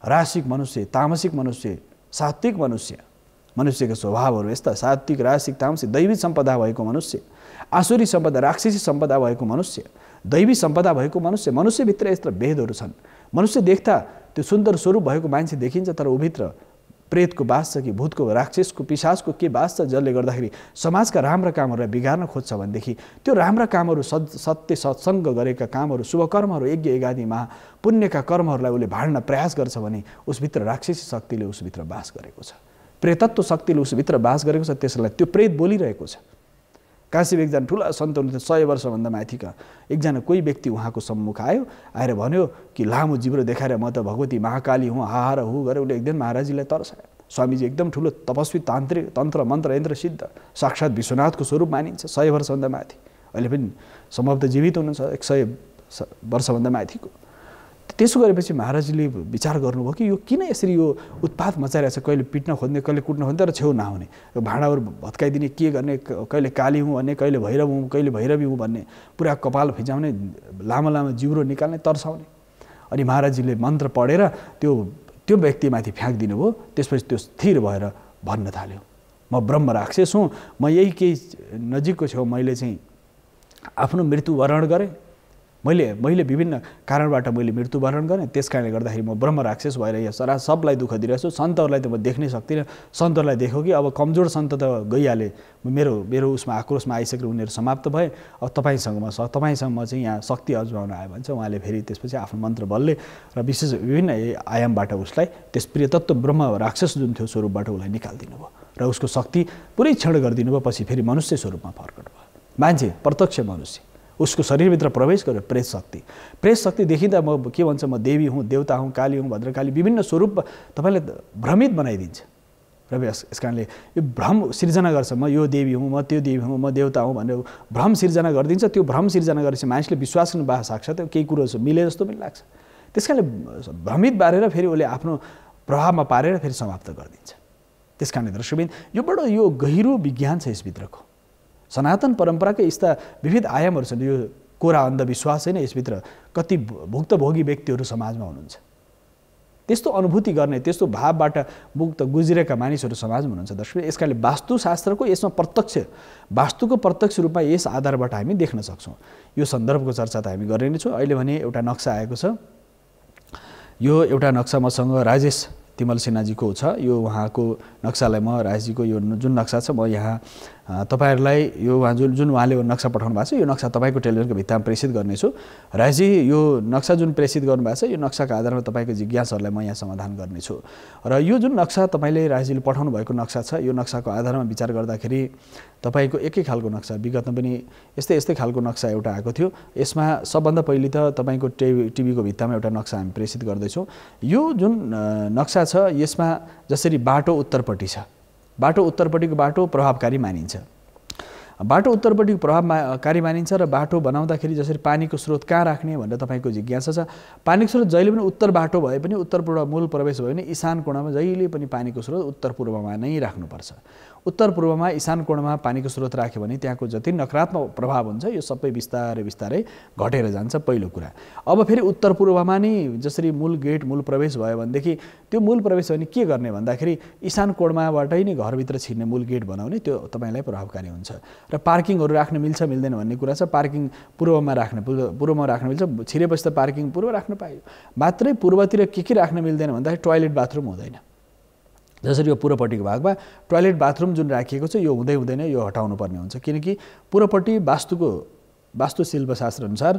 रासिक मनुष्य, तामसिक मनुष्य, सात्विक मनुष्यको स्वभावहरू यस्ता सात्विक रासिक तामसिक, दैवी सम्पदा भएको मनुष्य, आसुरी सम्पदा राक्षसी सम्पदा भएको मनुष्य, दैवी सम्पदा भएको मनुष्य। मनुष्यभित्र यस्ता भेदहरू छन्। मनुष्य देख्दा त्यो सुन्दर स्वरूप भएको मान्छे देखिन्छ, तर उभित्र प्रेतको वास छ कि भूतको राक्षसको पिशाचको के वास छ, जसले गर्दाखेरि समाजका राम्रा कामहरूलाई बिगार्न खोज्छ भनेदेखि त्यो राम्रा कामहरू, सत्य सत्सङ्ग गरेका कामहरू, शुभ कर्महरू, यज्ञ यज्ञादि पुण्यका कर्महरूलाई उसले भाड्न प्रयास गर्छ भने उसभित्र राक्षसी शक्तिले उसभित्र वास गरेको छ, प्रेतत्व शक्तिले उसभित्र वास गरेको छ। त्यसलाई त्यो प्रेत बोलिरहेको छ। काशीमा एकजना ठुला सन्त हुनुहुन्थ्यो, 100 वर्षभन्दा माथिका एकजना कोही व्यक्ति उहाँको सम्मुख आएर भन्यो कि लामो जिब्रो देखाएर म त भगवती महाकाली हुँ, हाहार हु गरेर उसले एकदम महाराजीलाई तर्सायो। स्वामीजी एकदम ठुलो तपस्वी, तान्त्रिक, तन्त्र मन्त्र यन्त्र सिद्ध, साक्षात् विश्वनाथको स्वरूप मानिन्छ। 100 वर्षभन्दा माथि, अहिले पनि सम्भवतः जीवित हुनुहुन्छ, 100 वर्षभन्दा माथिको। त्यसो गरेपछि महाराजले विचार गर्नुभयो कि यो किन यसरी यो उत्पात मचाइरहेछ, कहिले पिट्न खोज्ने, कहिले कुट्न खोज्ने, तर छेउ नआउने, भाँडाहरू भत्काइदिने, के गर्ने, कहिले काली हुँ भन्ने, कहिले भैरव हुँ, कहिले भैरवी हुँ भन्ने, पुरा कपाल फिजाउने, लामो लामो जिब्रो निकाल्ने, तर्साउने। अनि महाराजले मन्त्र पढेर त्यो व्यक्तिमाथि फ्याँकिदिनु भयो। त्यसपछि त्यो स्थिर भएर भन्न थाल्यो, म ब्रह्म राक्षस हुँ, म यही केही नजिकको छेउ मैले चाहिँ आफ्नो मृत्यु वरण गरेँ, मैले विभिन्न कारणबाट मैले मृत्युवरण गरेँ, त्यस कारणले गर्दाखेरि म ब्रह्म राक्षस भएर यहाँ सारा सबलाई दुःख दिइरहेछु। सन्तहरूलाई त म देख्नै सक्दिनँ। सन्तहरूलाई देख्यो कि अब कमजोर सन्त त गइहाले, मेरो उसमा आक्रोशमा आइसकेर उनीहरू समाप्त भए। अब तपाईँसँग म चाहिँ यहाँ शक्ति अजमाउन आयो भने चाहिँ उहाँले फेरि त्यसपछि आफ्नो मन्त्र बलले र विशेष विभिन्न आयामबाट उसलाई त्यस प्रिय तत्त्व ब्रह्म राक्षस जुन थियो स्वरूपबाट उसलाई निकालिदिनु भयो र उसको शक्ति पुरै क्षण गरिदिनु भयो। पछि फेरि मनुष्य स्वरूपमा प्रकट भयो। मान्छे प्रत्यक्ष मनुष्य, उसको शरीरभित्र प्रवेश गरेर प्रेत शक्ति देखिँदा म के भन्छ, म देवी हुँ, देवता हुँ, काली हुँ, भद्रकाली विभिन्न स्वरूप तपाईँले भ्रमित बनाइदिन्छ। र यस कारणले यो भ्रम सिर्जना गर्छ, म यो देवी हुँ, म त्यो देवी हुँ, म देवता हुँ भनेर भ्रम सिर्जना गरिदिन्छ। त्यो भ्रम सिर्जना गरेपछि मानिसले विश्वास गर्नु बाह साक्षात् केही कुरो मिले जस्तो पनि लाग्छ। त्यस कारणले भ्रमित पारेर फेरि उसले आफ्नो प्रभावमा पारेर फेरि समाप्त गरिदिन्छ। त्यस कारणले दर्शकबिन यो गहिरो विज्ञान छ यसभित्रको। सनातन परम्पराकै यस्ता विविध आयामहरू छन्। यो कोरा अन्धविश्वास छैन, यसभित्र कति भुक्तभोगी व्यक्तिहरू समाजमा हुनुहुन्छ, त्यस्तो अनुभूति गर्ने, त्यस्तो भावबाट मुक्त गुज्रेका मानिसहरू समाजमा हुनुहुन्छ दर्शक। यसकारणले वास्तुशास्त्रको यसमा वास्तुको प्रत्यक्ष रूपमा यस आधारबाट हामी देख्न सक्छौँ। यो सन्दर्भको चर्चा त हामी गर्ने नै छौँ। अहिले भने एउटा नक्सा आएको छ। यो एउटा नक्सा मसँग राजेश तिमल सिन्हाजीको छ। यो उहाँको नक्सालाई म राजेशजीको यो जुन नक्सा छ म यहाँ तपाईहरुलाई यो जुन उहाँले नक्सा पठाउनु भएको छ, यो नक्सा तपाईको टेलिभिजनको भित्तामा प्रेषित गर्नेछु। राजेशजी, यो नक्सा जुन प्रेषित गर्नुभएको छ, यो नक्साको आधारमा तपाईको जिज्ञासाहरूलाई म यहाँ समाधान गर्नेछु। र यो जुन नक्सा तपाईले राजेशजीले पठाउनु भएको नक्सा छ, यो नक्साको आधारमा विचार गर्दाखेरि तपाईको एकै खालको नक्सा, विगतमा पनि यस्तै खालको नक्सा एउटा आएको थियो। यसमा सबभन्दा पहिले त तपाईको टिभीको भित्तामा एउटा नक्सा हामी प्रेषित गर्दैछौँ। यो जुन नक्सा छ यसमा जसरी बाटो उत्तरपट्टि छ, बाटो उत्तरपट्टिको बाटो प्रभावकारी मानिन्छ। बाटो उत्तरपट्टिको प्रभावकारी मानिन्छ र बाटो बनाउँदाखेरि जसरी पानीको स्रोत कहाँ राख्ने भनेर तपाईको जिज्ञासा छ। पानीको स्रोत जहिले पनि उत्तर बाटो भए पनि, उत्तर पूर्व मूल प्रवेश भए पनि ईशान कोणमा जहिले पनि पानीको स्रोत उत्तर पूर्वमा नै राख्नुपर्छ। उत्तर पूर्वमा ईशान कोणमा पानीको स्रोत राख्यो भने त्यहाँको जति नकारात्मक प्रभाव हुन्छ यो सबै बिस्तारै घटेर जान्छ, पहिलो कुरा। अब फेरि उत्तर पूर्वमा नै जसरी मूल गेट मूल प्रवेश भयो भनेदेखि त्यो मूल प्रवेश भने के गर्ने भन्दाखेरि ईशान कोणमाबाटै नै घरभित्र छिर्ने मूल गेट बनाउने, त्यो तपाईलाई प्रभावकारी हुन्छ। र पार्किङहरू राख्न मिल्छ मिल्दैन भन्ने कुरा छ। पार्किङ पूर्वमा राख्न मिल्छ, छिरेपछि त पार्किङ पूर्व राख्न पाइयो। मात्रै पूर्वतिर के राख्न मिल्दैन भन्दाखेरि टोयलेट बाथरुम हुँदैन। जसरी यो पूर्वपट्टिको भागमा टोयलेट बाथरुम जुन राखिएको छ यो हुँदैन, यो हटाउनु पर्ने हुन्छ। किनकि पूर्वपट्टि वास्तुशिल्पशास्त्र अनुसार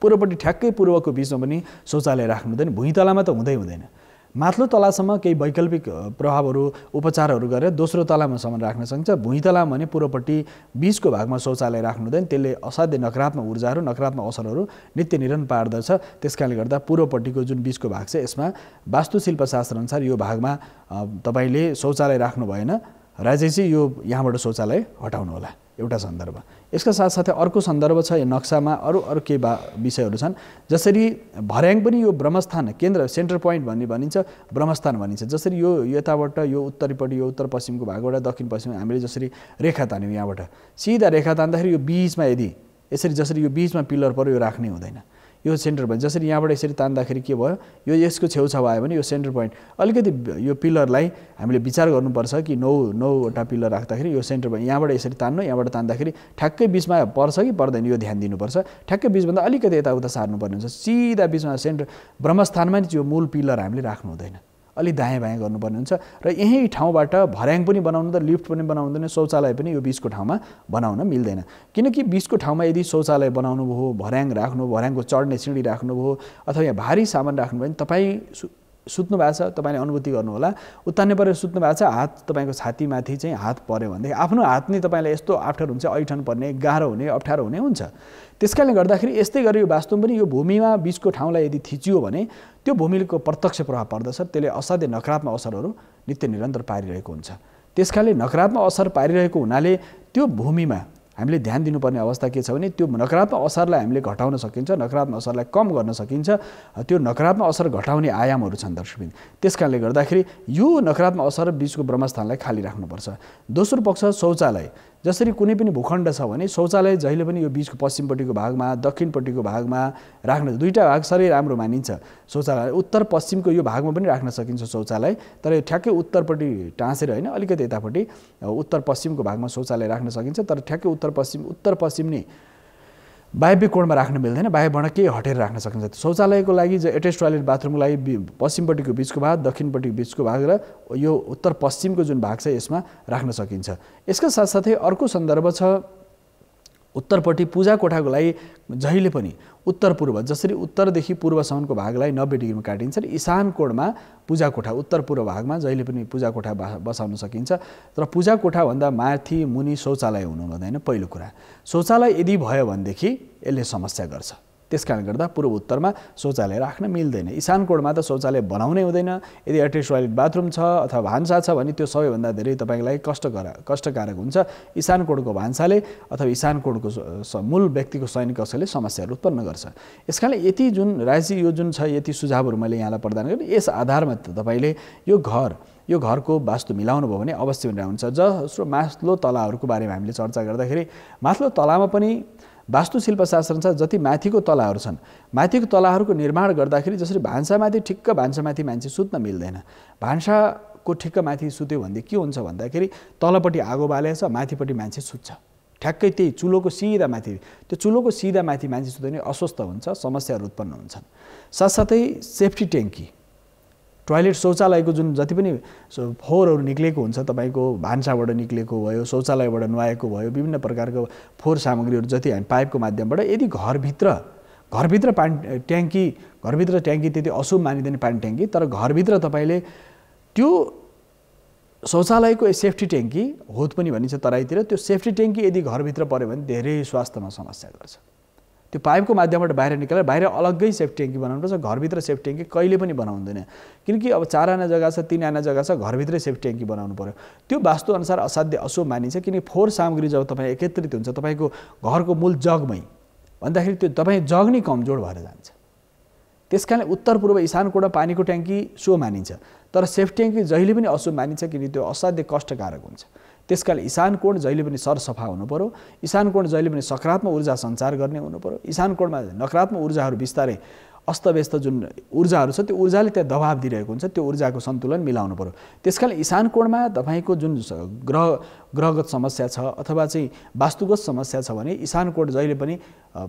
पूर्वपट्टि ठ्याक्कै पूर्वको बिचमा पनि शौचालय राख्नु हुँदैन। भुइँतलामा त हुँदैन। माथिल्लो तलासम्म केही वैकल्पिक प्रभावहरू उपचारहरू गरेर दोस्रो तलामासम्म राख्न सकिन्छ। भुइँतलामा भने पूर्वपट्टि बिचको भागमा शौचालय राख्नु हुँदैन। त्यसले असाध्य नकारात्मक ऊर्जाहरू, नकारात्मक असरहरू नित्य निरन्तर पार्दछ। त्यसकारणले गर्दा पूर्वपट्टिको जुन बिचको भाग छ यसमा वास्तुशिल्पशास्त्र अनुसार यो भागमा तपाईले शौचालय राख्नु भएन। राजेशजी, यो यहाँबाट शौचालय हटाउनु होला, एउटा सन्दर्भ। यसका साथसाथै अर्को सन्दर्भ छ यो नक्सामा, अरू केही विषयहरू छन्। जसरी भर्याङ पनि यो ब्रह्मस्थान केन्द्र सेन्टर पोइन्ट भनिन्छ, ब्रह्मस्थान भनिन्छ। जसरी यो यताबाट यो उत्तरपट्टि यो उत्तर पश्चिमको भागबाट दक्षिण पश्चिम हामीले जसरी रेखा तान्यौँ, यहाँबाट सिधा रेखा तान्दाखेरि यो बिचमा यदि यसरी जसरी यो बिचमा पिलर पर्यो यो राख्ने हुँदैन। यो सेन्टर पोइन्ट जसरी यहाँबाट यसरी तान्दाखेरि के भयो, यो यसको छेउछाउ आयो भने यो सेन्टर पोइन्ट अलिकति यो पिलरलाई हामीले विचार गर्नुपर्छ कि 9वटा पिलर राख्दाखेरि यो सेन्टर पोइन्ट यहाँबाट यसरी तान्नु, यहाँबाट तान्दाखेरि ठ्याक्कै बिचमा पर्छ कि पर्दैन यो ध्यान दिनुपर्छ। ठ्याक्कै बिचभन्दा अलिकति यताउता सार्नुपर्ने हुन्छ। सिधा बिचमा सेन्टर ब्रह्मस्थानमा नि यो मूल पिलर हामीले राख्नु हुँदैन, अलि दायाँ बायाँ गर्नुपर्ने हुन्छ। र यही ठाउँबाट भर्याङ पनि बनाउनु त लिफ्ट पनि बनाउनु हुँदैन, शौचालय पनि यो बिचको ठाउँमा बनाउन मिल्दैन। किनकि बिचको ठाउँमा यदि शौचालय बनाउनु भयो, भर्याङ राख्नु, भर्याङको चढ्ने सिँढी राख्नुभयो अथवा यहाँ भारी सामान राख्नुभयो भने तपाईँ सुत्नु भएको छ, तपाईँले अनुभूति गर्नु होला। उत्तान्य परेर सुत्नु भएको छ, हात तपाईँको छातीमाथि चाहिँ हात पर्यो भनेदेखि आफ्नो हात नै तपाईँलाई यस्तो अप्ठ्यारो हुन्छ, ऐठन पर्ने, गाह्रो हुने, अप्ठ्यारो हुने हुन्छ। त्यसकारणले गर्दाखेरि यस्तै गरी यो वास्तवमा पनि यो भूमिमा बिचको ठाउँलाई यदि थिचियो भने त्यो भूमिको प्रत्यक्ष प्रभाव पर्दछ। त्यसले असाध्य नकारात्मक असरहरू नित्य निरन्तर पारिरहेको हुन्छ। त्यसकारणले नकारात्मक असर पारिरहेको हुनाले त्यो भूमिमा हामीले ध्यान दिनुपर्ने अवस्था के छ भने त्यो नकारात्मक असरलाई हामीले घटाउन सकिन्छ, नकारात्मक असरलाई कम गर्न सकिन्छ। त्यो नकारात्मक असर घटाउने आयामहरू छन् दर्शकबिन। त्यसकारणले गर्दाखेरि यो नकारात्मक असर बिचको ब्रह्मस्थानलाई खाली राख्नुपर्छ। दोस्रो पक्ष शौचालय, जसरी कुनै पनि भूखण्ड छ भने शौचालय जहिले पनि यो बिचको पश्चिमपट्टिको भागमा, दक्षिणपट्टिको भागमा राख्न, दुईटा भाग सरै राम्रो मानिन्छ। शौचालय उत्तर पश्चिमको यो भागमा पनि राख्न सकिन्छ शौचालय, तर यो ठ्याक्कै उत्तरपट्टि टाँसेर होइन, अलिकति यतापट्टि उत्तर पश्चिमको भागमा शौचालय राख्न सकिन्छ। तर ठ्याक्कै उत्तर पश्चिम नै बाह्य कोणमा राख्न मिल्दैन, बाह्यबाट केही हटेर राख्न सकिन्छ। शौचालयको लागि एटेच टोयलेट बाथरुमको लागि पश्चिमपट्टिको बिचको भाग, दक्षिणपट्टिको बिचको भाग र यो उत्तर पश्चिमको जुन भाग छ यसमा राख्न सकिन्छ। यसका साथसाथै अर्को सन्दर्भ छ उत्तरपट्टि पूजा कोठाको लागि जहिले पनि उत्तर पूर्व, जसरी उत्तरदेखि पूर्वसम्मको भागलाई 90 डिग्रीमा काटिन्छ, ईशान कोणमा पूजा कोठा उत्तर पूर्व भागमा जहिले पनि पूजा कोठा बसाउन सकिन्छ। तर पूजा कोठाभन्दा माथि मुनि शौचालय हुनु हुँदैन। पहिलो कुरा, शौचालय यदि भयो भनेदेखि यसले समस्या गर्छ। त्यसकारणले गर्दा पूर्व उत्तरमा शौचालय राख्न मिल्दैन। ईशान कोणमा त शौचालय बनाउनै हुँदैन। यदि एटेच टोयलेट बाथरुम छ अथवा भान्सा छ भने त्यो सबैभन्दा धेरै तपाईँको लागि कष्टकारक हुन्छ। ईशान कोणको भान्साले अथवा ईशान कोणको मूल व्यक्तिको शयन कक्षले समस्याहरू उत्पन्न गर्छ। यसकारणले यति जुन राजी यो जुन छ यति सुझावहरू मैले यहाँलाई प्रदान गरेँ। यस आधारमा तपाईँले यो घरको वास्तु मिलाउनु भयो भने अवश्य हुन्छ। जसो माथिल्लो तलाहरूको बारेमा हामीले चर्चा गर्दाखेरि माथिल्लो तलामा पनि वास्तुशिल्पशास्त्र छ। जति माथिको तलाहरू छन्, माथिको तलाहरूको निर्माण गर्दाखेरि जसरी भान्सामाथि ठिक्क भान्सामाथि मान्छे सुत्न मिल्दैन। भान्साको ठिक्क माथि सुत्यो भनेदेखि के हुन्छ भन्दाखेरि तलपट्टि आगो बालेको छ, माथिपट्टि मान्छे सुत्छ। ठ्याक्कै त्यही चुलोको सिधा माथि, त्यो चुलोको सिधा माथि मान्छे सुत्यो भने अस्वस्थ हुन्छ, समस्याहरू उत्पन्न हुन्छन्। साथसाथै सेफ्टी ट्याङ्की, टोयलेट शौचालयको जुन जति पनि फोहोरहरू निक्लेको हुन्छ, तपाईँको भान्साबाट निक्लेको भयो, शौचालयबाट नुहाएको भयो, विभिन्न प्रकारको फोहोर सामग्रीहरू जति हामी पाइपको माध्यमबाट यदि घरभित्र पानी ट्याङ्की त्यति अशुभ मानिँदैन पानी ट्याङ्की। तर घरभित्र तपाईँले त्यो शौचालयको सेफ्टी ट्याङ्की होत पनि भनिन्छ तराईतिर, त्यो सेफ्टी ट्याङ्की यदि घरभित्र पऱ्यो भने धेरै स्वास्थ्यमा समस्या गर्छ। त्यो पाइपको माध्यमबाट बाहिर निकालेर बाहिर अलग्गै सेफ्टी ट्याङ्की बनाउनुपर्छ। घरभित्र सेफ्टी ट्याङ्की कहिले पनि बनाउँदैन, किनकि अब 4 आना जग्गा छ, 3 आना जग्गा छ, घरभित्रै सेफ्टी ट्याङ्की बनाउनु पर्यो। त्यो वास्तुअनुसार असाध्य अशुभ मानिन्छ, किनकि फोहोर सामग्री जब तपाईँ एकत्रित हुन्छ तपाईँको घरको मूल जगमै भन्दाखेरि त्यो तपाईँ जग नै कमजोर भएर जान्छ। त्यसकारणले उत्तर पूर्व ईशान कोण पानीको ट्याङ्की सो मानिन्छ, तर सेफ्टी ट्याङ्की जहिले पनि अशुभ मानिन्छ, किनकि त्यो असाध्य कष्टकारक हुन्छ। त्यसकारण ईशान कोण जहिले पनि सरसफा हुनु पर्यो। ईशान कोण जहिले पनि सकारात्मक ऊर्जा सञ्चार गर्ने हुनु पर्यो। ईशान कोणमा नकारात्मक ऊर्जाहरू बिस्तारै अस्तव्यस्त जुन ऊर्जाहरू छ त्यो ऊर्जाले त्यहाँ दबाब दिइरहेको हुन्छ, त्यो ऊर्जाको सन्तुलन मिलाउनु पर्यो। त्यसकारण ईशान कोणमा तपाईँको जुन ग्रहगत समस्या छ अथवा चाहिँ वास्तुगत समस्या छ भने ईशान कोण जहिले पनि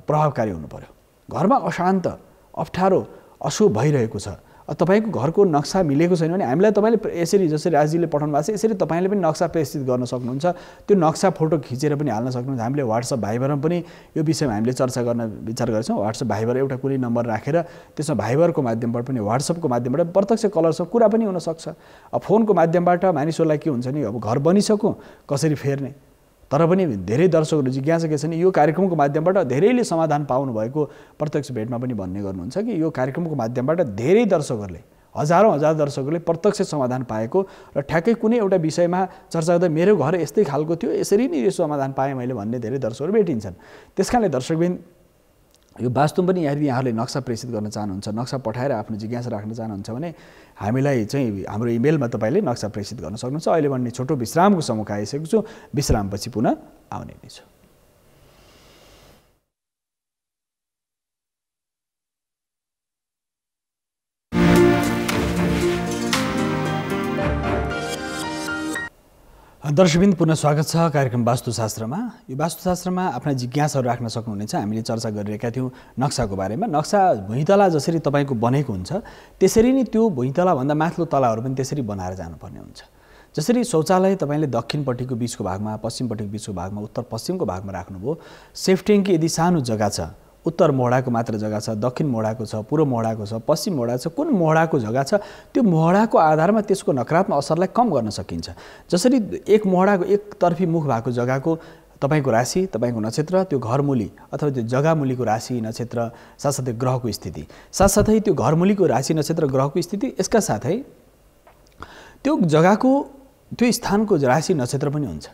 प्रभावकारी हुनु पर्यो। घरमा अशान्त, अप्ठ्यारो, अशुभ भइरहेको छ, तपाईँको घरको नक्सा मिलेको छैन भने हामीलाई तपाईँले यसरी जसरी राजीले पठाउनु भएको छ यसरी तपाईँले पनि नक्सा प्रेषित गर्न सक्नुहुन्छ। त्यो नक्सा फोटो खिचेर पनि हाल्न सक्नुहुन्छ। हामीले व्हाट्सएप भाइबरमा पनि यो विषयमा हामीले चर्चा गर्न विचार गरेछौँ। व्हाट्सएप भाइबर एउटा कुनै नम्बर राखेर त्यसमा भाइबरको माध्यमबाट पनि व्हाट्सएपको माध्यमबाट प्रत्यक्ष कलरसँग कुरा पनि हुनसक्छ। अब फोनको माध्यमबाट मानिसहरूलाई के हुन्छ नि, अब घर बनिसक्यो कसरी फेर्ने, तर पनि धेरै दर्शकहरू जिज्ञासा के छ नि, यो कार्यक्रमको माध्यमबाट धेरैले समाधान पाउनु भएको प्रत्यक्ष भेटमा पनि भन्ने गर्नुहुन्छ कि यो कार्यक्रमको माध्यमबाट धेरै दर्शकहरूले, हजारौँ दर्शकहरूले प्रत्यक्ष समाधान पाएको र ठ्याक्कै कुनै एउटा विषयमा चर्चा गर्दा मेरो घर यस्तै खालको थियो, यसरी नै यो समाधान पाएँ मैले भन्ने धेरै दर्शकहरू भेटिन्छन्। त्यसकारणले दर्शकबिन यो वास्तु पनि यदि यहाँहरूले नक्सा प्रेषित गर्न चाहनुहुन्छ, नक्सा पठाएर आफ्नो जिज्ञासा राख्न चाहनुहुन्छ भने हामीलाई चाहिँ हाम्रो इमेलमा तपाईँले नक्सा प्रेषित गर्न सक्नुहुन्छ। अहिले भन्ने छोटो विश्रामको समय आइसकेको छु, विश्रामपछि पुनः आउने नै छु। दर्शकबिन पुनः स्वागत छ कार्यक्रम वास्तुशास्त्रमा। यो वास्तुशास्त्रमा आफ्ना जिज्ञासाहरू राख्न सक्नुहुनेछ। हामीले चर्चा गरिरहेका थियौँ नक्साको बारेमा। नक्सा भुइँतला जसरी तपाईँको बनेको हुन्छ त्यसरी नै त्यो भुइँतलाभन्दा माथिल्लो तलाहरू पनि त्यसरी बनाएर जानुपर्ने हुन्छ। जसरी शौचालय तपाईँले दक्षिणपट्टिको बिचको भागमा, पश्चिमपट्टिको बिचको भागमा, उत्तर पश्चिमको भागमा राख्नुभयो। सेफ्टी ट्याङ्की यदि सानो जग्गा छ, उत्तर मोहडाको मात्र जग्गा छ, दक्षिण मोहडाको छ, पूर्व मोहडाको छ, पश्चिम मोहडा छ, कुन मोहडाको जग्गा छ त्यो मोहडाको आधारमा त्यसको नकारात्मक असरलाई कम गर्न सकिन्छ। जसरी एक मोहडाको एकतर्फी मुख भएको जग्गाको तपाईँको राशि, तपाईँको नक्षत्र, त्यो घरमूली अथवा त्यो जग्गामूलीको राशि नक्षत्र, साथसाथै ग्रहको स्थिति, साथसाथै त्यो घरमूलीको राशि नक्षत्र ग्रहको स्थिति, यसका साथै त्यो जग्गाको त्यो स्थानको राशि नक्षत्र पनि हुन्छ।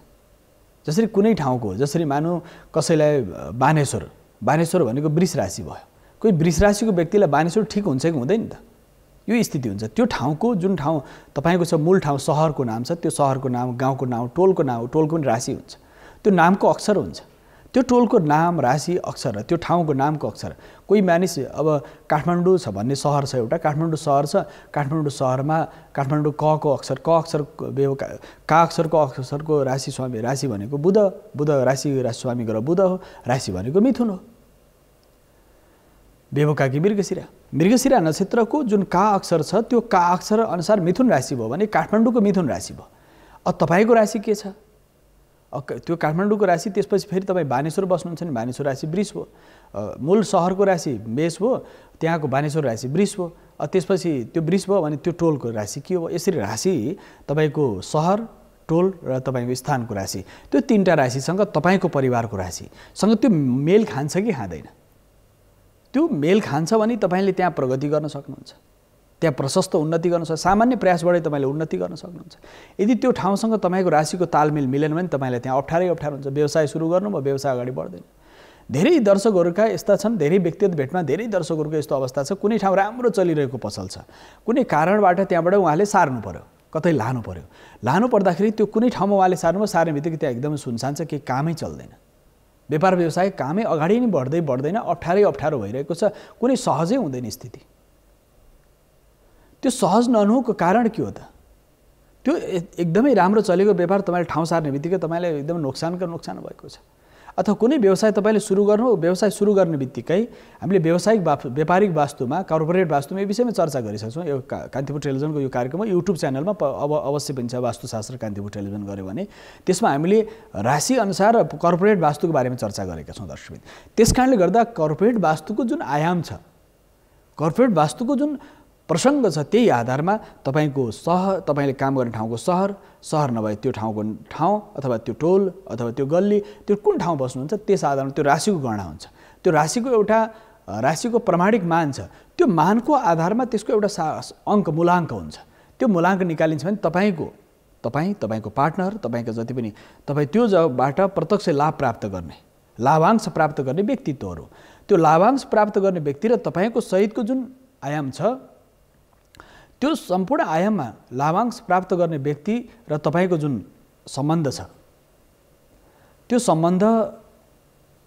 जसरी कुनै ठाउँको, जसरी मानौँ कसैलाई बानेश्वर भनेको वृष राशि भयो, कोही वृष राशिको व्यक्तिलाई बानेश्वर ठिक हुन्छ कि हुँदैन त, यो स्थिति हुन्छ। त्यो ठाउँको जुन ठाउँ तपाईँको छ, मूल ठाउँ सहरको नाम छ, त्यो सहरको नाम, गाउँको नाम, टोलको पनि राशि हुन्छ, त्यो नामको अक्षर हुन्छ। त्यो टोलको नाम, राशि, अक्षर, त्यो ठाउँको नामको अक्षर। कोही मानिस अब काठमाडौँ छ भन्ने सहर छ एउटा, काठमाडौँ सहर छ, काठमाडौँ सहरमा काठमाडौँ कको अक्षर, का अक्षरको राशि स्वामी, राशि भनेको बुध, राशि स्वामी ग्रह बुध हो, राशि भनेको मिथुन हो। बेबोकाकी मृगशिरा नक्षत्रको जुन का अक्षर छ त्यो का अक्षर अनुसार मिथुन राशि भयो भने काठमाडौँको मिथुन राशि भयो। अब तपाईँको राशि के छ? त्यो काठमाडौँको राशि, त्यसपछि फेरि तपाईँ बानेश्वर बस्नुहुन्छ भने बानेश्वर राशि वृष भयो। मूल सहरको राशि मेष भयो, त्यहाँको बानेश्वर राशि वृष भयो। त्यसपछि त्यो वृष भयो भने त्यो टोलको राशि के हो? यसरी राशि तपाईँको सहर, टोल र तपाईँको स्थानको राशि, त्यो तीनटा राशिसँग तपाईँको परिवारको राशिसँग त्यो मेल खान्छ कि खाँदैन? त्यो मेल खान्छ भने तपाईँले त्यहाँ प्रगति गर्न सक्नुहुन्छ, त्यहाँ प्रशस्त उन्नति गर्न सक्छ, सामान्य प्रयासबाटै तपाईँले उन्नति गर्न सक्नुहुन्छ। यदि त्यो ठाउँसँग तपाईँको राशिको तालमेल मिलेन भने तपाईँलाई त्यहाँ अप्ठ्यारो हुन्छ। व्यवसाय सुरु गर्नुभयो, व्यवसाय अगाडि बढ्दैन। धेरै दर्शकहरूका यस्ता छन्, धेरै व्यक्तिगत भेटमा धेरै दर्शकहरूको यस्तो अवस्था छ, कुनै ठाउँ राम्रो चलिरहेको पसल छ, कुनै कारणबाट त्यहाँबाट उहाँले सार्नु पर्यो, कतै लानु पर्यो। लानु पर्दाखेरि त्यो कुनै ठाउँमा उहाँले सार्नु भयो, सार्ने बित्तिकै त्यहाँ एकदमै सुनसान छ, केही कामै चल्दैन, व्यापार व्यवसाय कामै अगाडि नै बढ्दैन, अप्ठ्यारो भइरहेको छ, कुनै सहजै हुँदैन स्थिति। त्यो सहज नहुनुको कारण के हो त? त्यो एकदमै राम्रो चलेको व्यापार तपाईँले ठाउँ सार्ने बित्तिकै तपाईँलाई एकदमै नोक्सान भएको छ। अथवा कुनै व्यवसाय तपाईँले सुरु गर्नु, व्यवसाय सुरु गर्ने बित्तिकै हामीले व्यापारिक वास्तुमा, कर्पोरेट वास्तुमा यो विषयमा चर्चा गरिसक्छौँ। यो कान्तिपुर टेलिभिजनको यो कार्यक्रममा युट्युब च्यानलमा अब अवश्य पनि छ, वास्तुशास्त्र कान्तिपुर टेलिभिजन गऱ्यो भने त्यसमा हामीले राशि अनुसार कर्पोरेट वास्तुको बारेमा चर्चा गरेका छौँ दर्शकबिन। त्यस कारणले गर्दा कर्पोरेट वास्तुको जुन आयाम छ, कर्पोरेट वास्तुको जुन प्रसङ्ग छ, त्यही आधारमा तपाईँको तपाईँले काम गर्ने ठाउँको सहर नभए त्यो ठाउँको ठाउँ अथवा त्यो टोल अथवा त्यो गल्ली, त्यो कुन ठाउँ बस्नुहुन्छ त्यस आधारमा त्यो राशिको गणना हुन्छ। त्यो राशिको एउटा राशिको प्रमाणिक मान छ, त्यो मानको आधारमा त्यसको एउटा मूलाङ्क हुन्छ। त्यो मूलाङ्क निकालिन्छ भने तपाईँको पार्टनर, तपाईँको जति पनि तपाईँ त्यो जग्गाबाट प्रत्यक्ष लाभ प्राप्त गर्ने, लाभांश प्राप्त गर्ने व्यक्तित्वहरू, त्यो लाभांश प्राप्त गर्ने व्यक्ति र तपाईँको सहितको जुन आयाम छ, त्यो सम्पूर्ण आयाममा लाभांश प्राप्त गर्ने व्यक्ति र तपाईँको जुन सम्बन्ध छ, त्यो सम्बन्ध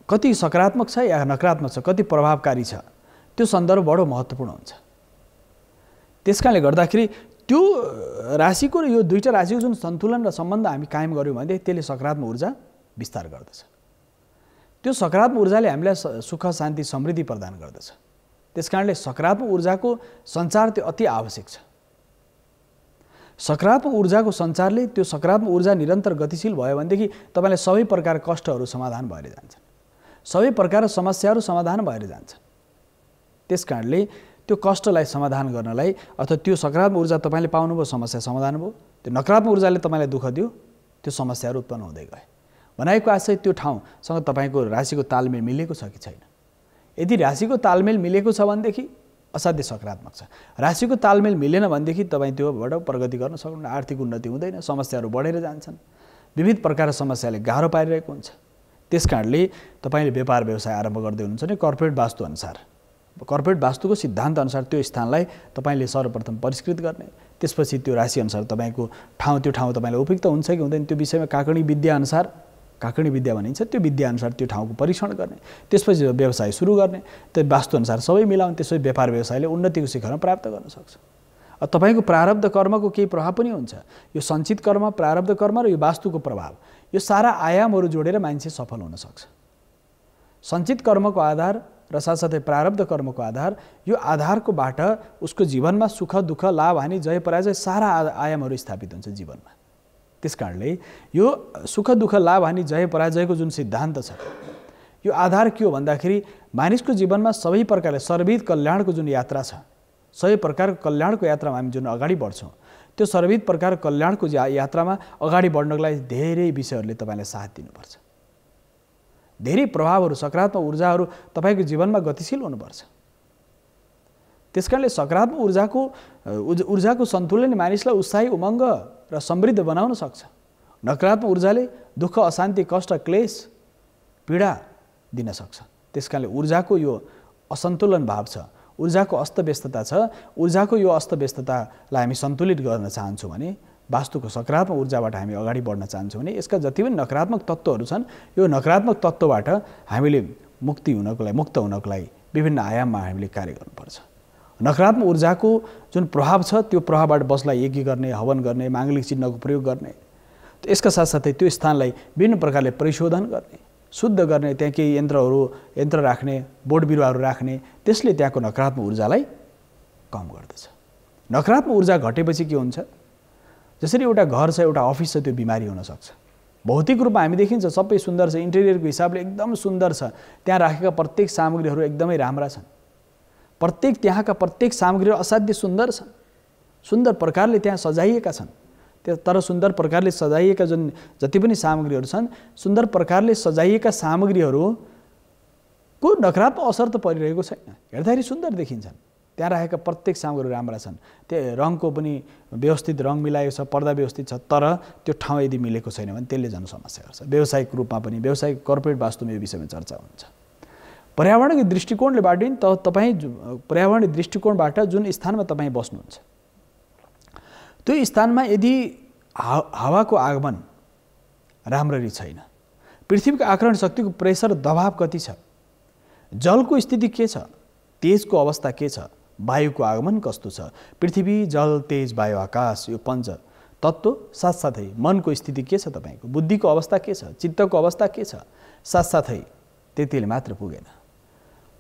कति सकारात्मक छ या नकारात्मक छ, कति प्रभावकारी छ, त्यो सन्दर्भ बडो महत्त्वपूर्ण हुन्छ। त्यसकारणले गर्दाखेरि त्यो राशिको र यो दुईटा राशिको जुन सन्तुलन र सम्बन्ध हामी कायम गऱ्यौँ भने त्यसले सकारात्मक ऊर्जा विस्तार गर्दछ। त्यो सकारात्मक ऊर्जाले हामीलाई सुख, शान्ति, समृद्धि प्रदान गर्दछ। त्यसकारणले सकारात्मक ऊर्जाको सञ्चार त्यो अति आवश्यक छ। सकारात्मक ऊर्जाको सञ्चारले, त्यो सकारात्मक ऊर्जा निरन्तर गतिशील भयो भनेदेखि तपाईँलाई सबै प्रकार कष्टहरू समाधान भएर जान्छन्, सबै प्रकार समस्याहरू समाधान भएर जान्छन्। त्यसकारणले त्यो कष्टलाई समाधान गर्नलाई अथवा त्यो सकारात्मक ऊर्जा तपाईँले पाउनुभयो, समस्या समाधान भयो। त्यो नकारात्मक ऊर्जाले तपाईँलाई दुःख दियो, त्यो समस्याहरू उत्पन्न हुँदै गए। भनाइको आशय त्यो ठाउँसँग तपाईँको राशिको तालमेल मिलेको छ कि छैन। यदि राशिको तालमेल मिलेको छ भनेदेखि असाध्यै सकारात्मक छ। राशिको तालमेल मिलेन भनेदेखि तपाईँ त्योबाट प्रगति गर्न सक्नुहुन्न, आर्थिक उन्नति हुँदैन, समस्याहरू बढेर जान्छन्, विविध प्रकारका समस्याले गाह्रो पारिरहेको हुन्छ। त्यसकारणले तपाईँले व्यापार व्यवसाय आरम्भ गर्दै हुनुहुन्छ भने कर्पोरेट वास्तुअनुसार, कर्पोरेट वास्तुको सिद्धान्त अनुसार त्यो स्थानलाई तपाईँले सर्वप्रथम परिष्कृत गर्ने, त्यसपछि त्यो राशिअनुसार तपाईँको त्यो ठाउँ तपाईँलाई उपयुक्त हुन्छ कि हुँदैन त्यो विषयमा काकणी विद्या भनिन्छ, त्यो विद्याअनुसार त्यो ठाउँको परीक्षण गर्ने, त्यसपछि व्यवसाय सुरु गर्ने, त्यो वास्तुअनुसार सबै मिलाउने, त्यसपछि व्यापार व्यवसायले उन्नतिको शिखरमा प्राप्त गर्न सक्छ। तपाईँको प्रारब्ध कर्मको केही प्रभाव पनि हुन्छ। यो सञ्चित कर्म, प्रारब्ध कर्म र यो वास्तुको प्रभाव, यो सारा आयामहरू जोडेर मान्छे सफल हुन सक्छ। सञ्चित कर्मको आधार र साथसाथै प्रारब्ध कर्मको आधार, यो आधारकोबाट उसको जीवनमा सुख, दुःख, लाभ, हानि, जय पराजय सारा आयामहरू स्थापित हुन्छ जीवनमा। त्यसकारणले यो सुख, दुःख, लाभ, हानि, जय पराजयको जुन सिद्धान्त छ, यो आधार के हो भन्दाखेरि मानिसको जीवनमा सबै प्रकारले सर्वविध कल्याणको जुन यात्रा छ, सबै प्रकारको कल्याणको यात्रामा हामी जुन अगाडि बढ्छौँ, त्यो सर्वविध प्रकार कल्याणको यात्रामा अगाडि बढ्नको लागि धेरै विषयहरूले तपाईँलाई साथ दिनुपर्छ। धेरै प्रभावहरू, सकारात्मक ऊर्जाहरू तपाईँको जीवनमा गतिशील हुनुपर्छ। त्यसकारणले सकारात्मक ऊर्जाको सन्तुलनले मानिसलाई उत्साही, उमङ्ग र समृद्ध बनाउन सक्छ। नकारात्मक ऊर्जाले दुःख, अशान्ति, कष्ट, क्लेश, पीडा दिन सक्छ। त्यसकारणले ऊर्जाको यो असन्तुलन भाव छ, ऊर्जाको अस्तव्यस्तता छ, ऊर्जाको यो अस्तव्यस्ततालाई हामी सन्तुलित गर्न चाहन्छौँ भने, वास्तुको सकारात्मक ऊर्जाबाट हामी अगाडि बढ्न चाहन्छौँ भने यसका जति पनि नकारात्मक तत्त्वहरू छन्, यो नकारात्मक तत्त्वबाट हामीले मुक्त हुनको लागि विभिन्न आयाममा हामीले कार्य गर्नुपर्छ। नकारात्मक ऊर्जाको जुन प्रभाव छ, त्यो प्रभावबाट बसलाई यज्ञ गर्ने, हवन गर्ने, माङ्गलिक चिन्हको प्रयोग गर्ने, यसका साथसाथै त्यो स्थानलाई विभिन्न प्रकारले परिशोधन गर्ने, शुद्ध गर्ने त्यहाँ केही यन्त्र राख्ने, बोट बिरुवाहरू राख्ने, त्यसले त्यहाँको नकारात्मक ऊर्जालाई कम गर्दछ। नकारात्मक ऊर्जा घटेपछि के हुन्छ? जसरी एउटा घर छ, एउटा अफिस छ, त्यो बिमारी हुन सक्छ। भौतिक रूपमा हामी देखिन्छ सबै सुन्दर छ, इन्टेरियरको हिसाबले एकदम सुन्दर छ, त्यहाँ राखेका प्रत्येक सामग्रीहरू एकदमै राम्रा छन्, त्यहाँका प्रत्येक सामग्रीहरू असाध्य सुन्दर छन्, सुन्दर प्रकारले त्यहाँ सजाइएका छन्। तर सुन्दर प्रकारले सजाइएका जति पनि सामग्रीहरू छन्, सुन्दर प्रकारले सजाइएका सामग्रीहरूको नकारात्मक असर त परिरहेको छैन, हेर्दाखेरि सुन्दर देखिन्छन्। त्यहाँ राखेका प्रत्येक सामग्रीहरू राम्रा छन्, त्यो रङको पनि व्यवस्थित रङ मिलाएको छ, पर्दा व्यवस्थित छ, तर त्यो ठाउँ यदि मिलेको छैन भने त्यसले झन् समस्या गर्छ। व्यावसायिक रूपमा पनि, व्यावसायिक कर्पोरेट वास्तुमा यो विषयमा चर्चा हुन्छ। पर्यावरणीय दृष्टिकोणबाट नि तपाईँ पर्यावरणीय दृष्टिकोणबाट जुन स्थानमा तपाईँ बस्नुहुन्छ त्यो स्थानमा यदि हावाको आगमन राम्ररी छैन, पृथ्वीको आकर्षण शक्तिको प्रेसर दबाव कति छ, जलको स्थिति के छ, तेजको अवस्था के छ, वायुको आगमन कस्तो छ, पृथ्वी जल तेज वायु आकाश यो पञ्च तत्त्व, साथसाथै मनको स्थिति के छ, तपाईँको बुद्धिको अवस्था के छ, चित्तको अवस्था के छ, साथसाथै त्यतिले मात्र पुगेन।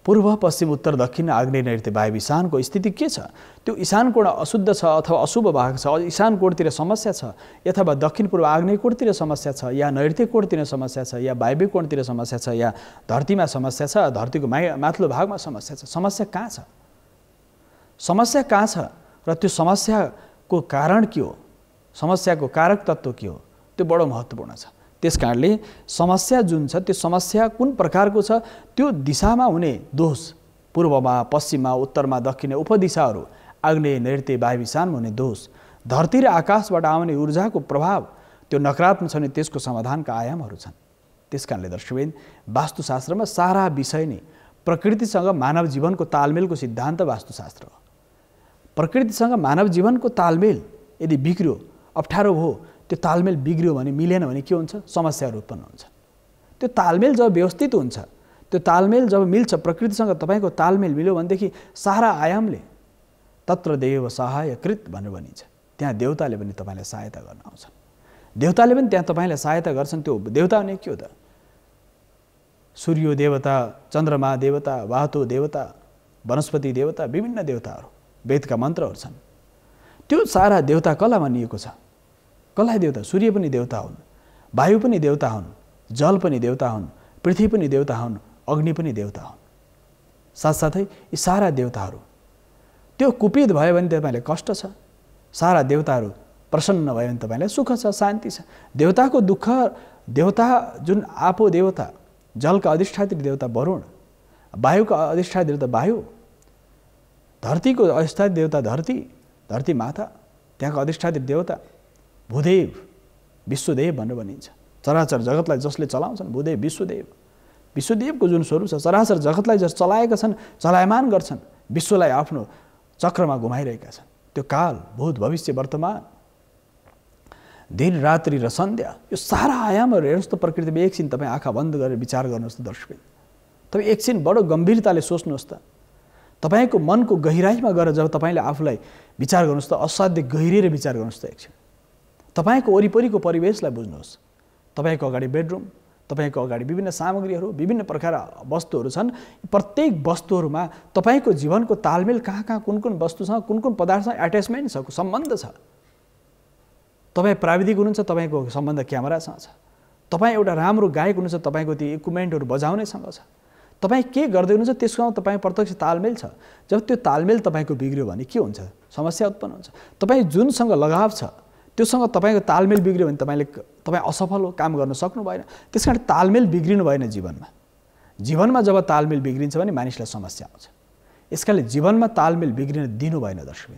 पूर्व पश्चिम उत्तर दक्षिण आग्नेय नैऋत्य वायु ईशानको स्थिति के छ, त्यो ईशान कोण अशुद्ध छ अथवा अशुभ भाग छ, ईशान कोणतिर समस्या छ, अथवा दक्षिण पूर्व आग्नेय कोणतिर समस्या छ, या नैऋत्य कोणतिर समस्या छ, या वायव्य कोणतिर समस्या छ, या धरतीमा समस्या छ, धरतीको माथिल्लो भागमा समस्या छ। समस्या कहाँ छ? समस्या कहाँ छ र त्यो समस्याको कारण के हो, समस्याको कारक तत्त्व के हो, त्यो बडो महत्त्वपूर्ण छ। त्यसकारणले समस्या जुन छ त्यो समस्या कुन प्रकारको छ, त्यो दिशामा हुने दोष, पूर्वमा पश्चिममा उत्तरमा दक्षिण उपदिशाहरू, आग्नेय नैऋत्य वायु ईशानमा हुने दोष, धरती र आकाशबाट आउने ऊर्जाको प्रभाव, त्यो नकारात्मक छ भने त्यसको समाधानका आयामहरू छन्। त्यसकारणले दर्शकवृन्द, वास्तुशास्त्रमा सारा विषय नै प्रकृतिसँग मानव जीवनको तालमेलको सिद्धान्त वास्तुशास्त्र हो। प्रकृतिसँग मानव जीवनको तालमेल यदि बिग्रियो, अप्ठ्यारो हो, त्यो तालमेल बिग्रियो भने, मिलेन भने के हुन्छ? समस्याहरू उत्पन्न हुन्छ। त्यो तालमेल जब व्यवस्थित हुन्छ, त्यो तालमेल जब मिल्छ, प्रकृतिसँग तपाईँको तालमेल मिल्यो भनेदेखि सारा आयामले तत्र देव सहायकृत भनेर भनिन्छ, त्यहाँ देवताले पनि तपाईँलाई सहायता गर्न आउँछन्। देवताले पनि त्यहाँ तपाईँलाई सहायता गर्छन्। त्यो देवता भने के हो त? सूर्य देवता, चन्द्रमा देवता, वातु देवता, वनस्पति देवता, विभिन्न देवताहरू, वेदका मन्त्रहरू छन्। त्यो सारा देवता कसलाई भनिएको छ? कसलाई देवता? सूर्य पनि देवता हुन्, वायु पनि देवता हुन्, जल पनि देवता हुन्, पृथ्वी पनि देवता हुन्, अग्नि पनि देवता हुन्। साथसाथै यी सारा देवताहरू त्यो कुपित भयो भने तपाईँलाई कष्ट छ, सारा देवताहरू प्रसन्न भयो भने तपाईँलाई सुख छ, शान्ति छ। देवताको दुःख, देवता जुन आपो देवता, जलका अधिष्ठात्री देवता वरुण, वायुका अधिष्ठात्री देवता वायु, धरतीको अधिष्ठात्री देवता धरती माता, त्यहाँको अधिष्ठात्री देवता भूदेव, विश्वदेव भनेर भनिन्छ। चराचर जगतलाई जसले चलाउँछन् भूदेव, विश्वदेव, विश्वदेवको जुन स्वरूप छ, चराचर जगतलाई जस चलाएका छन्, चलायमान गर्छन्, विश्वलाई आफ्नो चक्रमा घुमाइरहेका छन्। त्यो काल, भूत, भविष्य, वर्तमान, दिन, रात्रि र सन्ध्या, यो सारा आयामहरू हेर्नुहोस् त प्रकृतिमा। एकछिन तपाईँ आँखा बन्द गरेर विचार गर्नुहोस् त दर्शक, तपाईँ एकछिन बडो गम्भीरताले सोच्नुहोस् त। तपाईँको मनको गहिराइमा गएर जब तपाईँले आफूलाई विचार गर्नुहोस् त, असाध्य गहिरिएर विचार गर्नुहोस् त एकछिन। तपाईँको वरिपरिको परिवेशलाई बुझ्नुहोस्। तपाईँको अगाडि बेडरुम, तपाईँको अगाडि विभिन्न सामग्रीहरू, विभिन्न प्रकार वस्तुहरू छन्। प्रत्येक वस्तुहरूमा तपाईँको जीवनको तालमेल कहाँ कहाँ, कुन कुन वस्तुसँग, कुन कुन पदार्थसँग एट्याचमेन्ट छ, सम्बन्ध छ। तपाईँ प्राविधिक हुनुहुन्छ, तपाईँको सम्बन्ध क्यामेरासँग छ। तपाईँ एउटा राम्रो गायक हुनुहुन्छ, तपाईँको त्यो इक्विपमेन्टहरू बजाउनेसँग छ। तपाईँ के गर्दै हुनुहुन्छ त्यससँग तपाईँ प्रत्यक्ष तालमेल छ। जब त्यो तालमेल तपाईँको बिग्रियो भने के हुन्छ? समस्या उत्पन्न हुन्छ। तपाईँ जुनसँग लगाव छ त्योसँग तपाईँको तालमेल बिग्रियो भने तपाईँ असफल हो, काम गर्न सक्नु भएन। त्यसकारण तालमेल बिग्रिनु भएन जीवनमा। जीवनमा जब तालमेल बिग्रिन्छ भने मानिसलाई समस्या आउँछ। यसकारणले जीवनमा तालमेल बिग्रिन दिनु भएन दर्शक।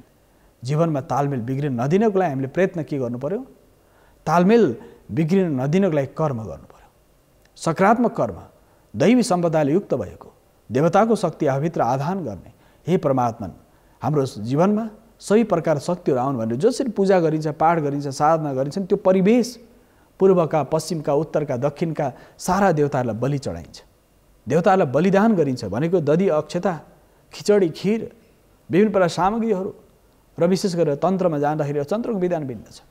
जीवनमा तालमेल बिग्रिन नदिनको लागि हामीले प्रयत्न के गर्नु पर्यो? तालमेल बिग्रिन नदिनको लागि कर्म गर्नु पर्यो। सकारात्मक कर्म, दैवी सम्पदाले युक्त भएको, देवताको शक्ति आफूभित्र आधान गर्ने। हे परमात्मा, हाम्रो जीवनमा सबै प्रकार शक्तिहरू आउनु भनेर जसरी पूजा गरिन्छ, पाठ गरिन्छ, साधना गरिन्छ, त्यो परिवेश पूर्वका, पश्चिमका, उत्तरका, दक्षिणका सारा देवताहरूलाई बलि चढाइन्छ, देवताहरूलाई बलिदान गरिन्छ। भनेको दधी, अक्षता, खिचडी, खीर, विभिन्न प्रकार सामग्रीहरू, र विशेष गरेर तन्त्रमा जाँदाखेरि तन्त्रको विधान भिन्न छ।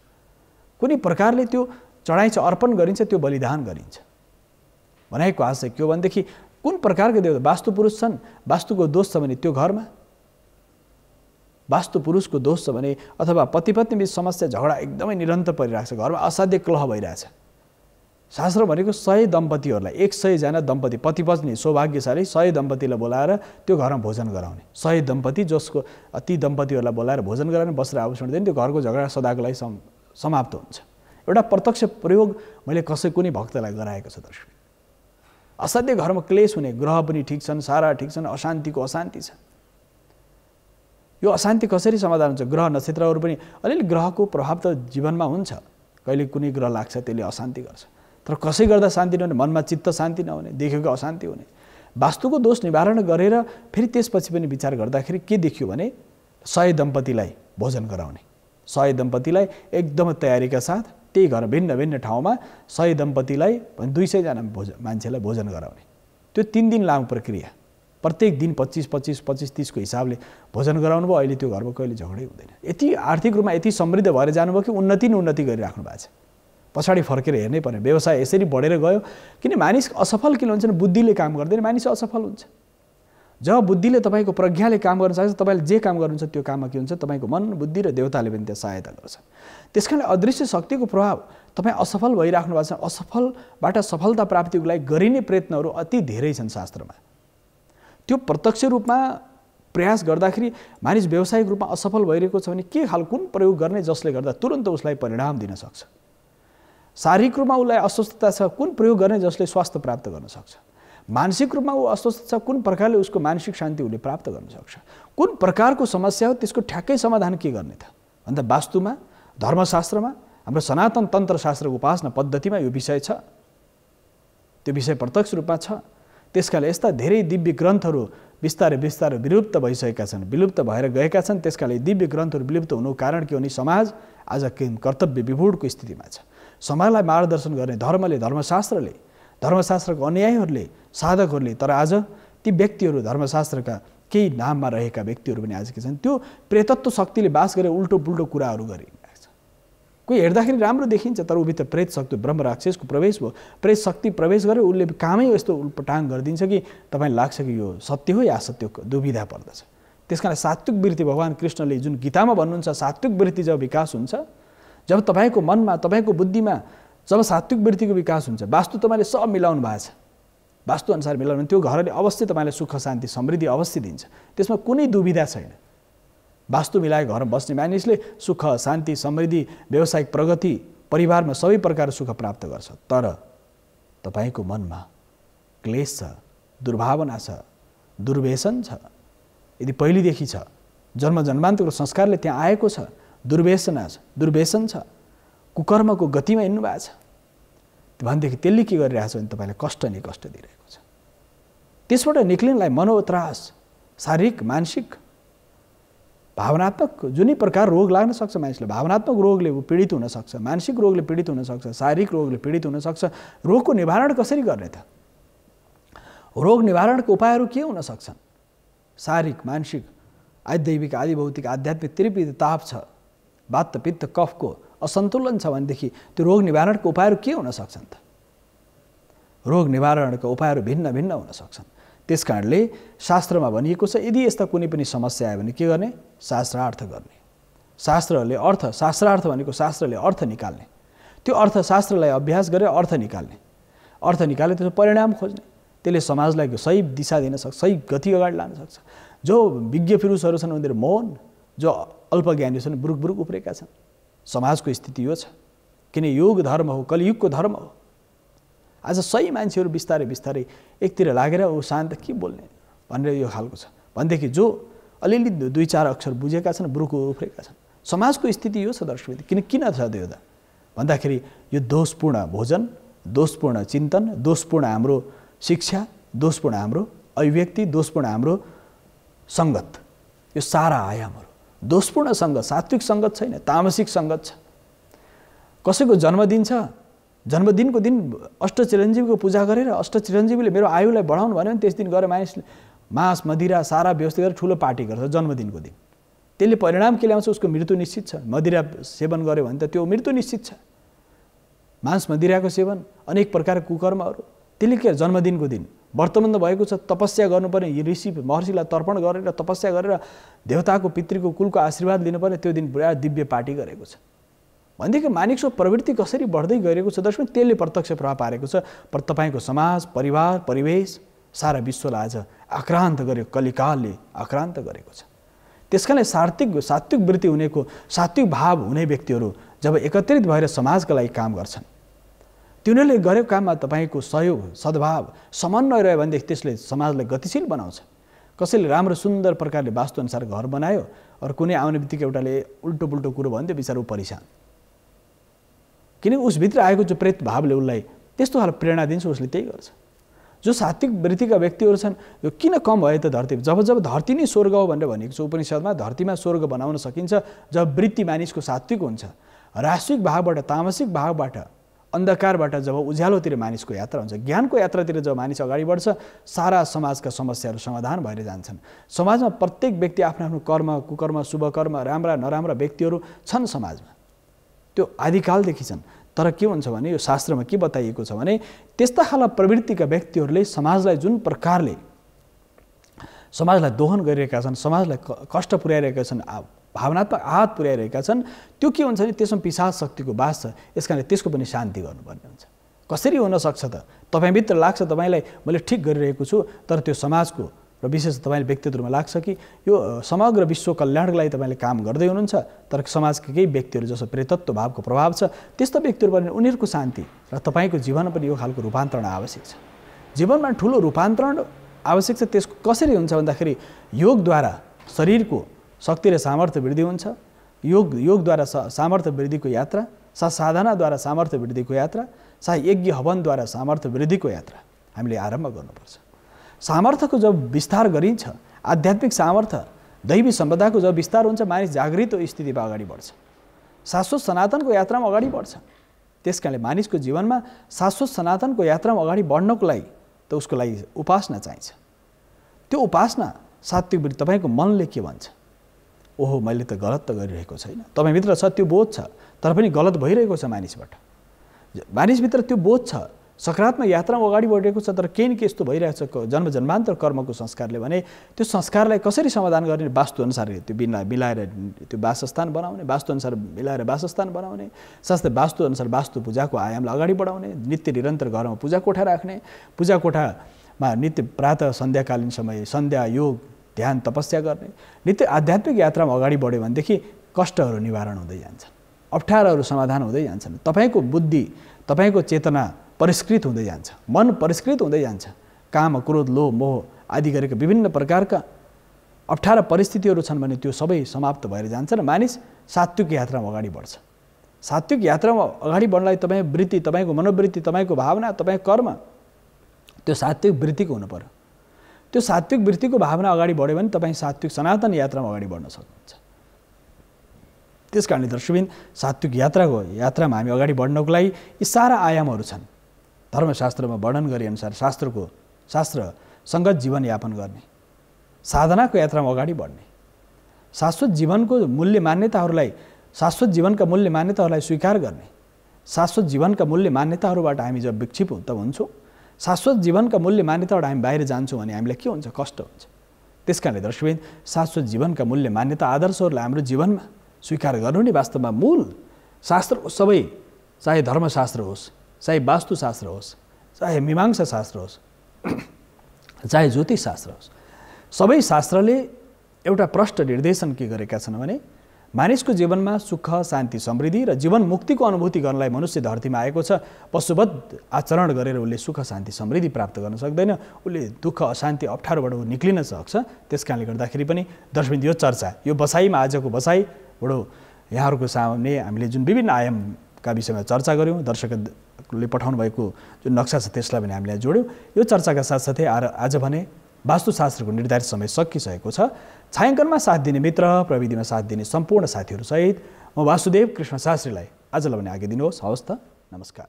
कुनै प्रकारले त्यो चढाइन्छ, अर्पण गरिन्छ, त्यो बलिदान गरिन्छ। भनेको आशय के हो भनेदेखि कुन प्रकारको देवता वास्तु पुरुष छन्, वास्तुको दोष छ भने त्यो घरमा, वास्तु पुरुषको दोष छ भने अथवा पति पत्नी बीच समस्या झगडा एकदमै निरन्तर परिरहेको छ, घरमा असाध्य कलह भइरहेछ। शास्त्र भनेको 100 दम्पतिहरूलाई 100 जना दम्पति पति पत्नी सौभाग्यशाली 100 दम्पतिलाई बोलाएर त्यो घरमा भोजन गराउने, 100 दम्पति जसको ती दम्पतिहरूलाई बोलाएर भोजन गराउने, वस्त्र आभूषण दिने, त्यो घरको झगडा सदाको लागि समाप्त हुन्छ। एउटा प्रत्यक्ष प्रयोग मैले कसै कुनै भक्तलाई गराएको छ दर्शक। असाध्य घरमा क्लेश हुने, ग्रह पनि ठिक छन्, सारा ठिक छन्, अशान्तिको अशान्ति छ। यो अशान्ति कसरी समाधान हुन्छ? ग्रह नक्षत्रहरू पनि अलिअलि ग्रहको प्रभाव त जीवनमा हुन्छ, कहिले कुनै ग्रह लाग्छ त्यसले अशान्ति गर्छ, तर कसै गर्दा शान्ति नहुने, मनमा चित्त शान्ति नहुने, देखेको अशान्ति हुने। वास्तुको दोष निवारण गरेर फेरि त्यसपछि पनि विचार गर्दाखेरि के देखियो भने 100 दम्पतिलाई भोजन गराउने, 100 दम्पतिलाई एकदम तयारीका साथ त्यही घर भिन्न भिन्न ठाउँमा 100 दम्पतिलाई 200 जना मान्छेलाई भोजन गराउने। त्यो 3 दिन लामो प्रक्रिया, प्रत्येक दिन 25-25-25-30 को हिसाबले भोजन गराउनु भयो। अहिले त्यो घरमा कहिले झगडै हुँदैन। यति आर्थिक रूपमा यति समृद्ध भएर जानुभयो कि उन्नति गरिराख्नु भएको छ। पछाडि फर्केर हेर्नै पर्ने, व्यवसाय यसरी बढेर गयो। किन मानिस असफल किन हुन्छ? बुद्धिले काम गर्दैन, मानिस असफल हुन्छ। जब बुद्धिले तपाईँको प्रज्ञाले काम गर्न सक्छ, तपाईँले जे काम गर्नुहुन्छ त्यो काममा के हुन्छ? तपाईँको मन, बुद्धि र देवताले पनि त्यहाँ सहायता गर्छ। त्यसकारणले अदृश्य शक्तिको प्रभाव, तपाईँ असफल भइराख्नु भएको छ, असफलबाट सफलता प्राप्तिको लागि गरिने प्रयत्नहरू अति धेरै छन् शास्त्रमा। त्यो प्रत्यक्ष रूपमा प्रयास गर्दाखेरि मानिस व्यावसायिक रूपमा असफल भइरहेको छ भने के खाल कुन प्रयोग गर्ने जसले गर्दा तुरन्त उसलाई परिणाम दिन सक्छ? शारीरिक रूपमा उसलाई अस्वस्थता छ, कुन प्रयोग गर्ने जसले स्वास्थ्य प्राप्त गर्न सक्छ? मानसिक रूपमा ऊ अस्वस्थ छ, कुन प्रकारले उसको मानसिक शान्ति उसले प्राप्त गर्न सक्छ? कुन प्रकारको समस्या हो त्यसको ठ्याक्कै समाधान के गर्ने त? अन्त वास्तुमा, धर्मशास्त्रमा, हाम्रो सनातन तन्त्रशास्त्रको उपासना पद्धतिमा यो विषय छ। त्यो विषय प्रत्यक्ष रूपमा छ। त्यसकाले यस्ता धेरै दिव्य ग्रन्थहरू बिस्तारै बिस्तारै विलुप्त भइसकेका छन्, विलुप्त भएर गएका छन्। त्यसकाले दिव्य ग्रन्थहरू विलुप्त हुनुको कारण के हो भने समाज आज कर्तव्य विभूडको स्थितिमा छ। समाजलाई मार्गदर्शन गर्ने धर्मले, धर्मशास्त्रले, धर्मशास्त्रको अनुयायीहरूले, साधकहरूले, तर आज ती व्यक्तिहरू धर्मशास्त्रका केही नाममा रहेका व्यक्तिहरू पनि आज के छन्? त्यो प्रेतत्व शक्तिले बास गरेर उल्टो पुल्टो कुराहरू गरिरहेको छ। कोही हेर्दाखेरि राम्रो देखिन्छ, तर उभित्र प्रेत शक्ति, ब्रह्म राक्षसको प्रवेश भयो। प्रेत शक्ति प्रवेश गरे, उसले कामै यस्तो उल्पटाङ गरिदिन्छ कि तपाईँलाई लाग्छ कि यो सत्य हो या असत्य, दुविधा पर्दछ। त्यसकारण सात्विक वृत्ति भगवान कृष्णले जुन गीतामा भन्नुहुन्छ, सात्विक वृत्ति जब विकास हुन्छ, जब तपाईँको मनमा, तपाईँको बुद्धिमा जब सात्विक वृत्तिको विकास हुन्छ, वास्तु तपाईँले सब मिलाउनु भएको छ, वास्तु अनुसार मिलाउनु, त्यो घरले अवश्य तपाईँलाई सुख शान्ति समृद्धि अवश्य दिन्छ। त्यसमा कुनै दुविधा छैन। वास्तु मिलाएको घरमा बस्ने मानिसले सुख शान्ति समृद्धि व्यावसायिक प्रगति परिवारमा सबै प्रकारको सुख प्राप्त गर्छ। तर तपाईँको मनमा क्लेश छ, दुर्भावना छ, दुर्व्यसन छ, यदि पहिलेदेखि छ, जन्मान्तरको संस्कारले त्यहाँ आएको छ, दुर्व्यसन छ, कुकर्मको गतिमा हिँड्नु भएको छ भनेदेखि त्यसले के गरिरहेको छ भने तपाईँलाई कष्ट नै कष्ट दिइरहेको छ। त्यसबाट निक्लिनलाई मनोत्रास, शारीरिक, मानसिक, भावनात्मक जुनै प्रकार रोग लाग्न सक्छ। मानिसले भावनात्मक रोगले पीडित हुन सक्छ, मानसिक रोगले पीडित हुन सक्छ, शारीरिक रोगले पीडित हुन सक्छ। रोगको निवारण कसरी गर्ने त? रोग निवारणको उपायहरू के हुन सक्छन्? शारीरिक, मानसिक, आध्यात्मिक, आदि भौतिक, आध्यात्मिक त्रिविध ताप छ, वात पित्त कफको असन्तुलन छ भनेदेखि त्यो रोग निवारणको उपायहरू के हुन सक्छन् त? रोग निवारणका उपायहरू भिन्न भिन्न हुन सक्छन्। त्यस कारणले शास्त्रमा भनिएको छ, यदि यस्ता कुनै पनि समस्या आयो भने के गर्ने? शास्त्रार्थ गर्ने। शास्त्रले अर्थ, शास्त्रार्थ भनेको शास्त्रले अर्थ निकाल्ने, त्यो अर्थशास्त्रलाई अभ्यास गरेर अर्थ निकाल्ने, अर्थ निकाले त्यसको परिणाम खोज्ने, त्यसले समाजलाई सही दिशा दिन सक्छ, सही गति अगाडि लान सक्छ। जो विज्ञ पुरुषहरू छन् उनीहरू मौन, जो अल्पज्ञानी छन् बुरुक बुरुक उफ्रेका छन्। समाजको स्थिति यो छ, किन योग धर्म हो, कलियुगको धर्म हो। आज सही मान्छेहरू बिस्तारै बिस्तारै एकतिर लागेर ऊ शान्त के बोल्ने भनेर यो खालको छ भनेदेखि जो अलिअलि 2-4 अक्षर बुझेका छन् बुरुक उफ्रेका छन्। समाजको स्थिति यो छ दर्शक। किन छ त्यो त भन्दाखेरि यो दोषपूर्ण भोजन, दोषपूर्ण चिन्तन, दोषपूर्ण हाम्रो शिक्षा, दोषपूर्ण हाम्रो अभिव्यक्ति, दोषपूर्ण हाम्रो सङ्गत, यो सारा आयामहरू दोषपूर्ण सङ्गत, सात्विक सङ्गत छैन, तामसिक सङ्गत छ। कसैको जन्मदिन छ, जन्मदिनको दिन अष्टचिरञ्जीवीको पूजा गरेर अष्टचिरञ्जीवीले मेरो आयुलाई बढाउनु भन्यो भने त्यस दिन गएर मानिसले मांस मदिरा सारा व्यवस्था गरेर ठुलो पार्टी गर्छ जन्मदिनको दिन। त्यसले परिणाम के ल्याउँछ? उसको मृत्यु निश्चित छ। मदिरा सेवन गर्यो भने त त्यो मृत्यु निश्चित छ। मांस मदिराको सेवन, अनेक प्रकारको कुकर्महरू, त्यसले के जन्मदिनको दिन वर्तमान भएको छ, तपस्या गर्नुपर्ने, ऋषि महर्षिलाई तर्पण गरेर तपस्या गरेर देवताको पितृको कुलको आशीर्वाद लिनुपर्ने, त्यो दिन पुरा दिव्य पार्टी गरेको छ भनेदेखि मानिसको प्रवृत्ति कसरी बढ्दै गएको छ दर्शक, त्यसले प्रत्यक्ष प्रभाव पारेको छ। पर तपाईँको समाज, परिवार, परिवेश, सारा विश्वलाई आज आक्रान्त गर्यो, कलिकालले आक्रान्त गरेको छ। त्यसकारणले सात्विक वृत्ति हुनेको, सात्विक भाव हुने व्यक्तिहरू जब एकत्रित भएर समाजका लागि काम गर्छन्, तिनीहरूले गरेको काममा तपाईँको सहयोग, सद्भाव, समन्वय रह्यो भनेदेखि त्यसले समाजलाई गतिशील बनाउँछ। कसैले राम्रो सुन्दर प्रकारले वास्तुअनुसार घर बनायो, अरू कुनै आउने बित्तिकै एउटाले उल्टो पुल्टो कुरो भन्थ्यो, बिचरा ऊ परेशान, किनकि उसभित्र आएको जो प्रेत भावले उसलाई त्यस्तो खालको प्रेरणा दिन्छ, उसले त्यही गर्छ। जो सात्विक वृत्तिका व्यक्तिहरू छन्, यो किन कम भयो त धरती? जब धरती नै स्वर्ग हो भनेर भनेको छ उपनिषदमा, धरतीमा स्वर्ग बनाउन सकिन्छ जब वृत्ति मानिसको सात्विक हुन्छ। राजसिक भावबाट, तामसिक भावबाट, अन्धकारबाट जब उज्यालोतिर मानिसको यात्रा हुन्छ, ज्ञानको यात्रातिर जब मानिस अगाडि बढ्छ, सारा समाजका समस्याहरू समाधान भएर जान्छन्। समाजमा प्रत्येक व्यक्ति आफ्नो आफ्नो कर्म, कुकर्म, शुभकर्म, राम्रा नराम्रा व्यक्तिहरू छन् समाजमा, त्यो आदिकालदेखि छन्। तर के हुन्छ भने यो शास्त्रमा के बताइएको छ भने त्यस्ता खालका प्रवृत्तिका व्यक्तिहरूले समाजलाई जुन प्रकारले समाजलाई दोहन गरिरहेका छन्, समाजलाई कष्ट पुर्याइरहेका छन्, भावनात्मक आघात पुर्याइरहेका छन्, त्यो के हुन्छ भने त्यसमा पिशाच शक्तिको वास छ। यसकारणले त्यसको पनि शान्ति गर्नुपर्ने हुन्छ। कसरी हुन सक्छ त? तपाईँभित्र लाग्छ तपाईँलाई मैले ठिक गरिरहेको छु, तर त्यो समाजको र विशेष तपाईँले व्यक्तित्व रूपमा लाग्छ कि यो समग्र विश्व कल्याणको लागि तपाईँले काम गर्दै हुनुहुन्छ, तर समाजका केही व्यक्तिहरू जसो प्रेतत्व भावको प्रभाव छ, त्यस्तो व्यक्तिहरू पनि उनीहरूको शान्ति र तपाईँको जीवनमा पनि यो खालको रूपान्तरण आवश्यक छ। जीवनमा ठुलो रूपान्तरण आवश्यक छ। त्यसको कसरी हुन्छ भन्दाखेरि योगद्वारा शरीरको शक्ति र सामर्थ्य वृद्धि हुन्छ। योगद्वारा सामर्थ्य वृद्धिको यात्रा, साधनाद्वारा सामर्थ्य वृद्धिको यात्रा, यज्ञ हवनद्वारा सामर्थ्य वृद्धिको यात्रा हामीले आरम्भ गर्नुपर्छ। सामर्थ्यको जब विस्तार गरिन्छ, आध्यात्मिक सामर्थ्य, दैवी सम्पदाको जब विस्तार हुन्छ, मानिस जागृत स्थितिमा अगाडि बढ्छ, शाश्वत सनातनको यात्रामा अगाडि बढ्छ। त्यसकारणले मानिसको जीवनमा शाश्वत सनातनको यात्रामा अगाडि बढ्नको लागि त उसको लागि उपासना चाहिन्छ। त्यो उपासना सात्विक वृत्ति, तपाईँको मनले के भन्छ? ओहो मैले त गलत त गरिरहेको छैन, तपाईँभित्र छ त्यो बोध छ, तर पनि गलत भइरहेको छ मानिसबाट। मानिसभित्र त्यो बोध छ, सकारात्मक यात्रामा अगाडि बढेको छ, तर केही न के यस्तो भइरहेको छ जन्म जन्मान्तर कर्मको संस्कारले भने त्यो संस्कारलाई कसरी समाधान गर्ने? वास्तुअनुसार त्यो मिलाएर त्यो वासस्थान बनाउने, वास्तुअनुसार मिलाएर वासस्थान बनाउने, साथै वास्तुअनुसार वास्तु पूजाको आयामलाई अगाडि बढाउने, नित्य निरन्तर घरमा पूजा कोठा राख्ने, पूजा कोठामा नित्य प्रातः सन्ध्याकालीन समय सन्ध्या, योग, ध्यान, तपस्या गर्ने, नित्य आध्यात्मिक यात्रामा अगाडि बढ्यो भनेदेखि कष्टहरू निवारण हुँदै जान्छन्, अप्ठ्याराहरू समाधान हुँदै जान्छन्, तपाईँको बुद्धि, तपाईँको चेतना परिष्कृत हुँदै जान्छ, मन परिष्कृत हुँदै जान्छ। काम, क्रोध, लोभ, मोह आदि गरेका विभिन्न प्रकारका अप्ठ्यारा परिस्थितिहरू छन् भने त्यो सबै समाप्त भएर जान्छ र मानिस सात्विक यात्रामा अगाडि बढ्छ। सात्विक यात्रामा अगाडि बढ्नलाई तपाईँ वृत्ति, तपाईँको मनोवृत्ति, तपाईँको भावना, तपाईँको कर्म त्यो सात्विक वृत्तिको हुनु पर्यो। त्यो सात्विक वृत्तिको भावना अगाडि बढ्यो भने तपाईँ सात्विक सनातन यात्रामा अगाडि बढ्न सक्नुहुन्छ। त्यस कारणले दर्शकबिन सात्विक यात्रामा हामी अगाडि बढ्नको लागि यी सारा आयामहरू छन्। धर्मशास्त्रमा वर्णन गरे अनुसार शास्त्र सङ्गत जीवनयापन गर्ने, साधनाको यात्रामा अगाडि बढ्ने, शाश्वत जीवनको मूल्य मान्यताहरूलाई, शाश्वत जीवनका मूल्य मान्यताहरूलाई स्वीकार गर्ने, शाश्वत जीवनका मूल्य मान्यताहरूबाट हामी जब विक्षिप हुन्छौँ, शाश्वत जीवनका मूल्य मान्यताबाट हामी बाहिर जान्छौँ भने हामीलाई के हुन्छ? कष्ट हुन्छ। त्यस कारणले दर्शकबिन शाश्वत जीवनका मूल्य मान्यता आदर्शहरूलाई हाम्रो जीवनमा स्वीकार गर्नु नै वास्तवमा मूल शास्त्र सबै, चाहे धर्मशास्त्र होस्, चाहे वास्तुशास्त्र होस्, चाहे मीमांसा शास्त्र होस्, चाहे ज्योतिष शास्त्र होस्, सबै शास्त्रले एउटा प्रष्ट निर्देशन के गरेका छन् भने मानिसको जीवनमा सुख, शान्ति, समृद्धि र जीवन मुक्तिको अनुभूति गर्नलाई मनुष्य धरतीमा आएको छ। पशुवत आचरण गरेर उसले सुख, शान्ति, समृद्धि प्राप्त गर्न सक्दैन, उसले दुःख, अशान्ति, अप्ठ्यारोबाट ऊ निक्लिन सक्छ। त्यस कारणले गर्दाखेरि पनि दर्शकबिन यो चर्चा, यो बसाइमा आजको बसाइ बडो यहाँहरूको सामने हामीले जुन विभिन्न आयामका विषयमा चर्चा गऱ्यौँ, दर्शकले पठाउनु भएको जुन नक्सा छ त्यसलाई पनि हामीले जोड्यौँ। यो चर्चाका साथसाथै आज भने वास्तुशास्त्रको निर्धारित समय सकिसकेको छ। छायाङ्कनमा साथ दिने मित्र, प्रविधिमा साथ दिने सम्पूर्ण साथीहरूसहित म वासुदेव कृष्ण शास्त्रीलाई आजलाई भने आज्ञा दिनुहोस्। हवस् त, नमस्कार।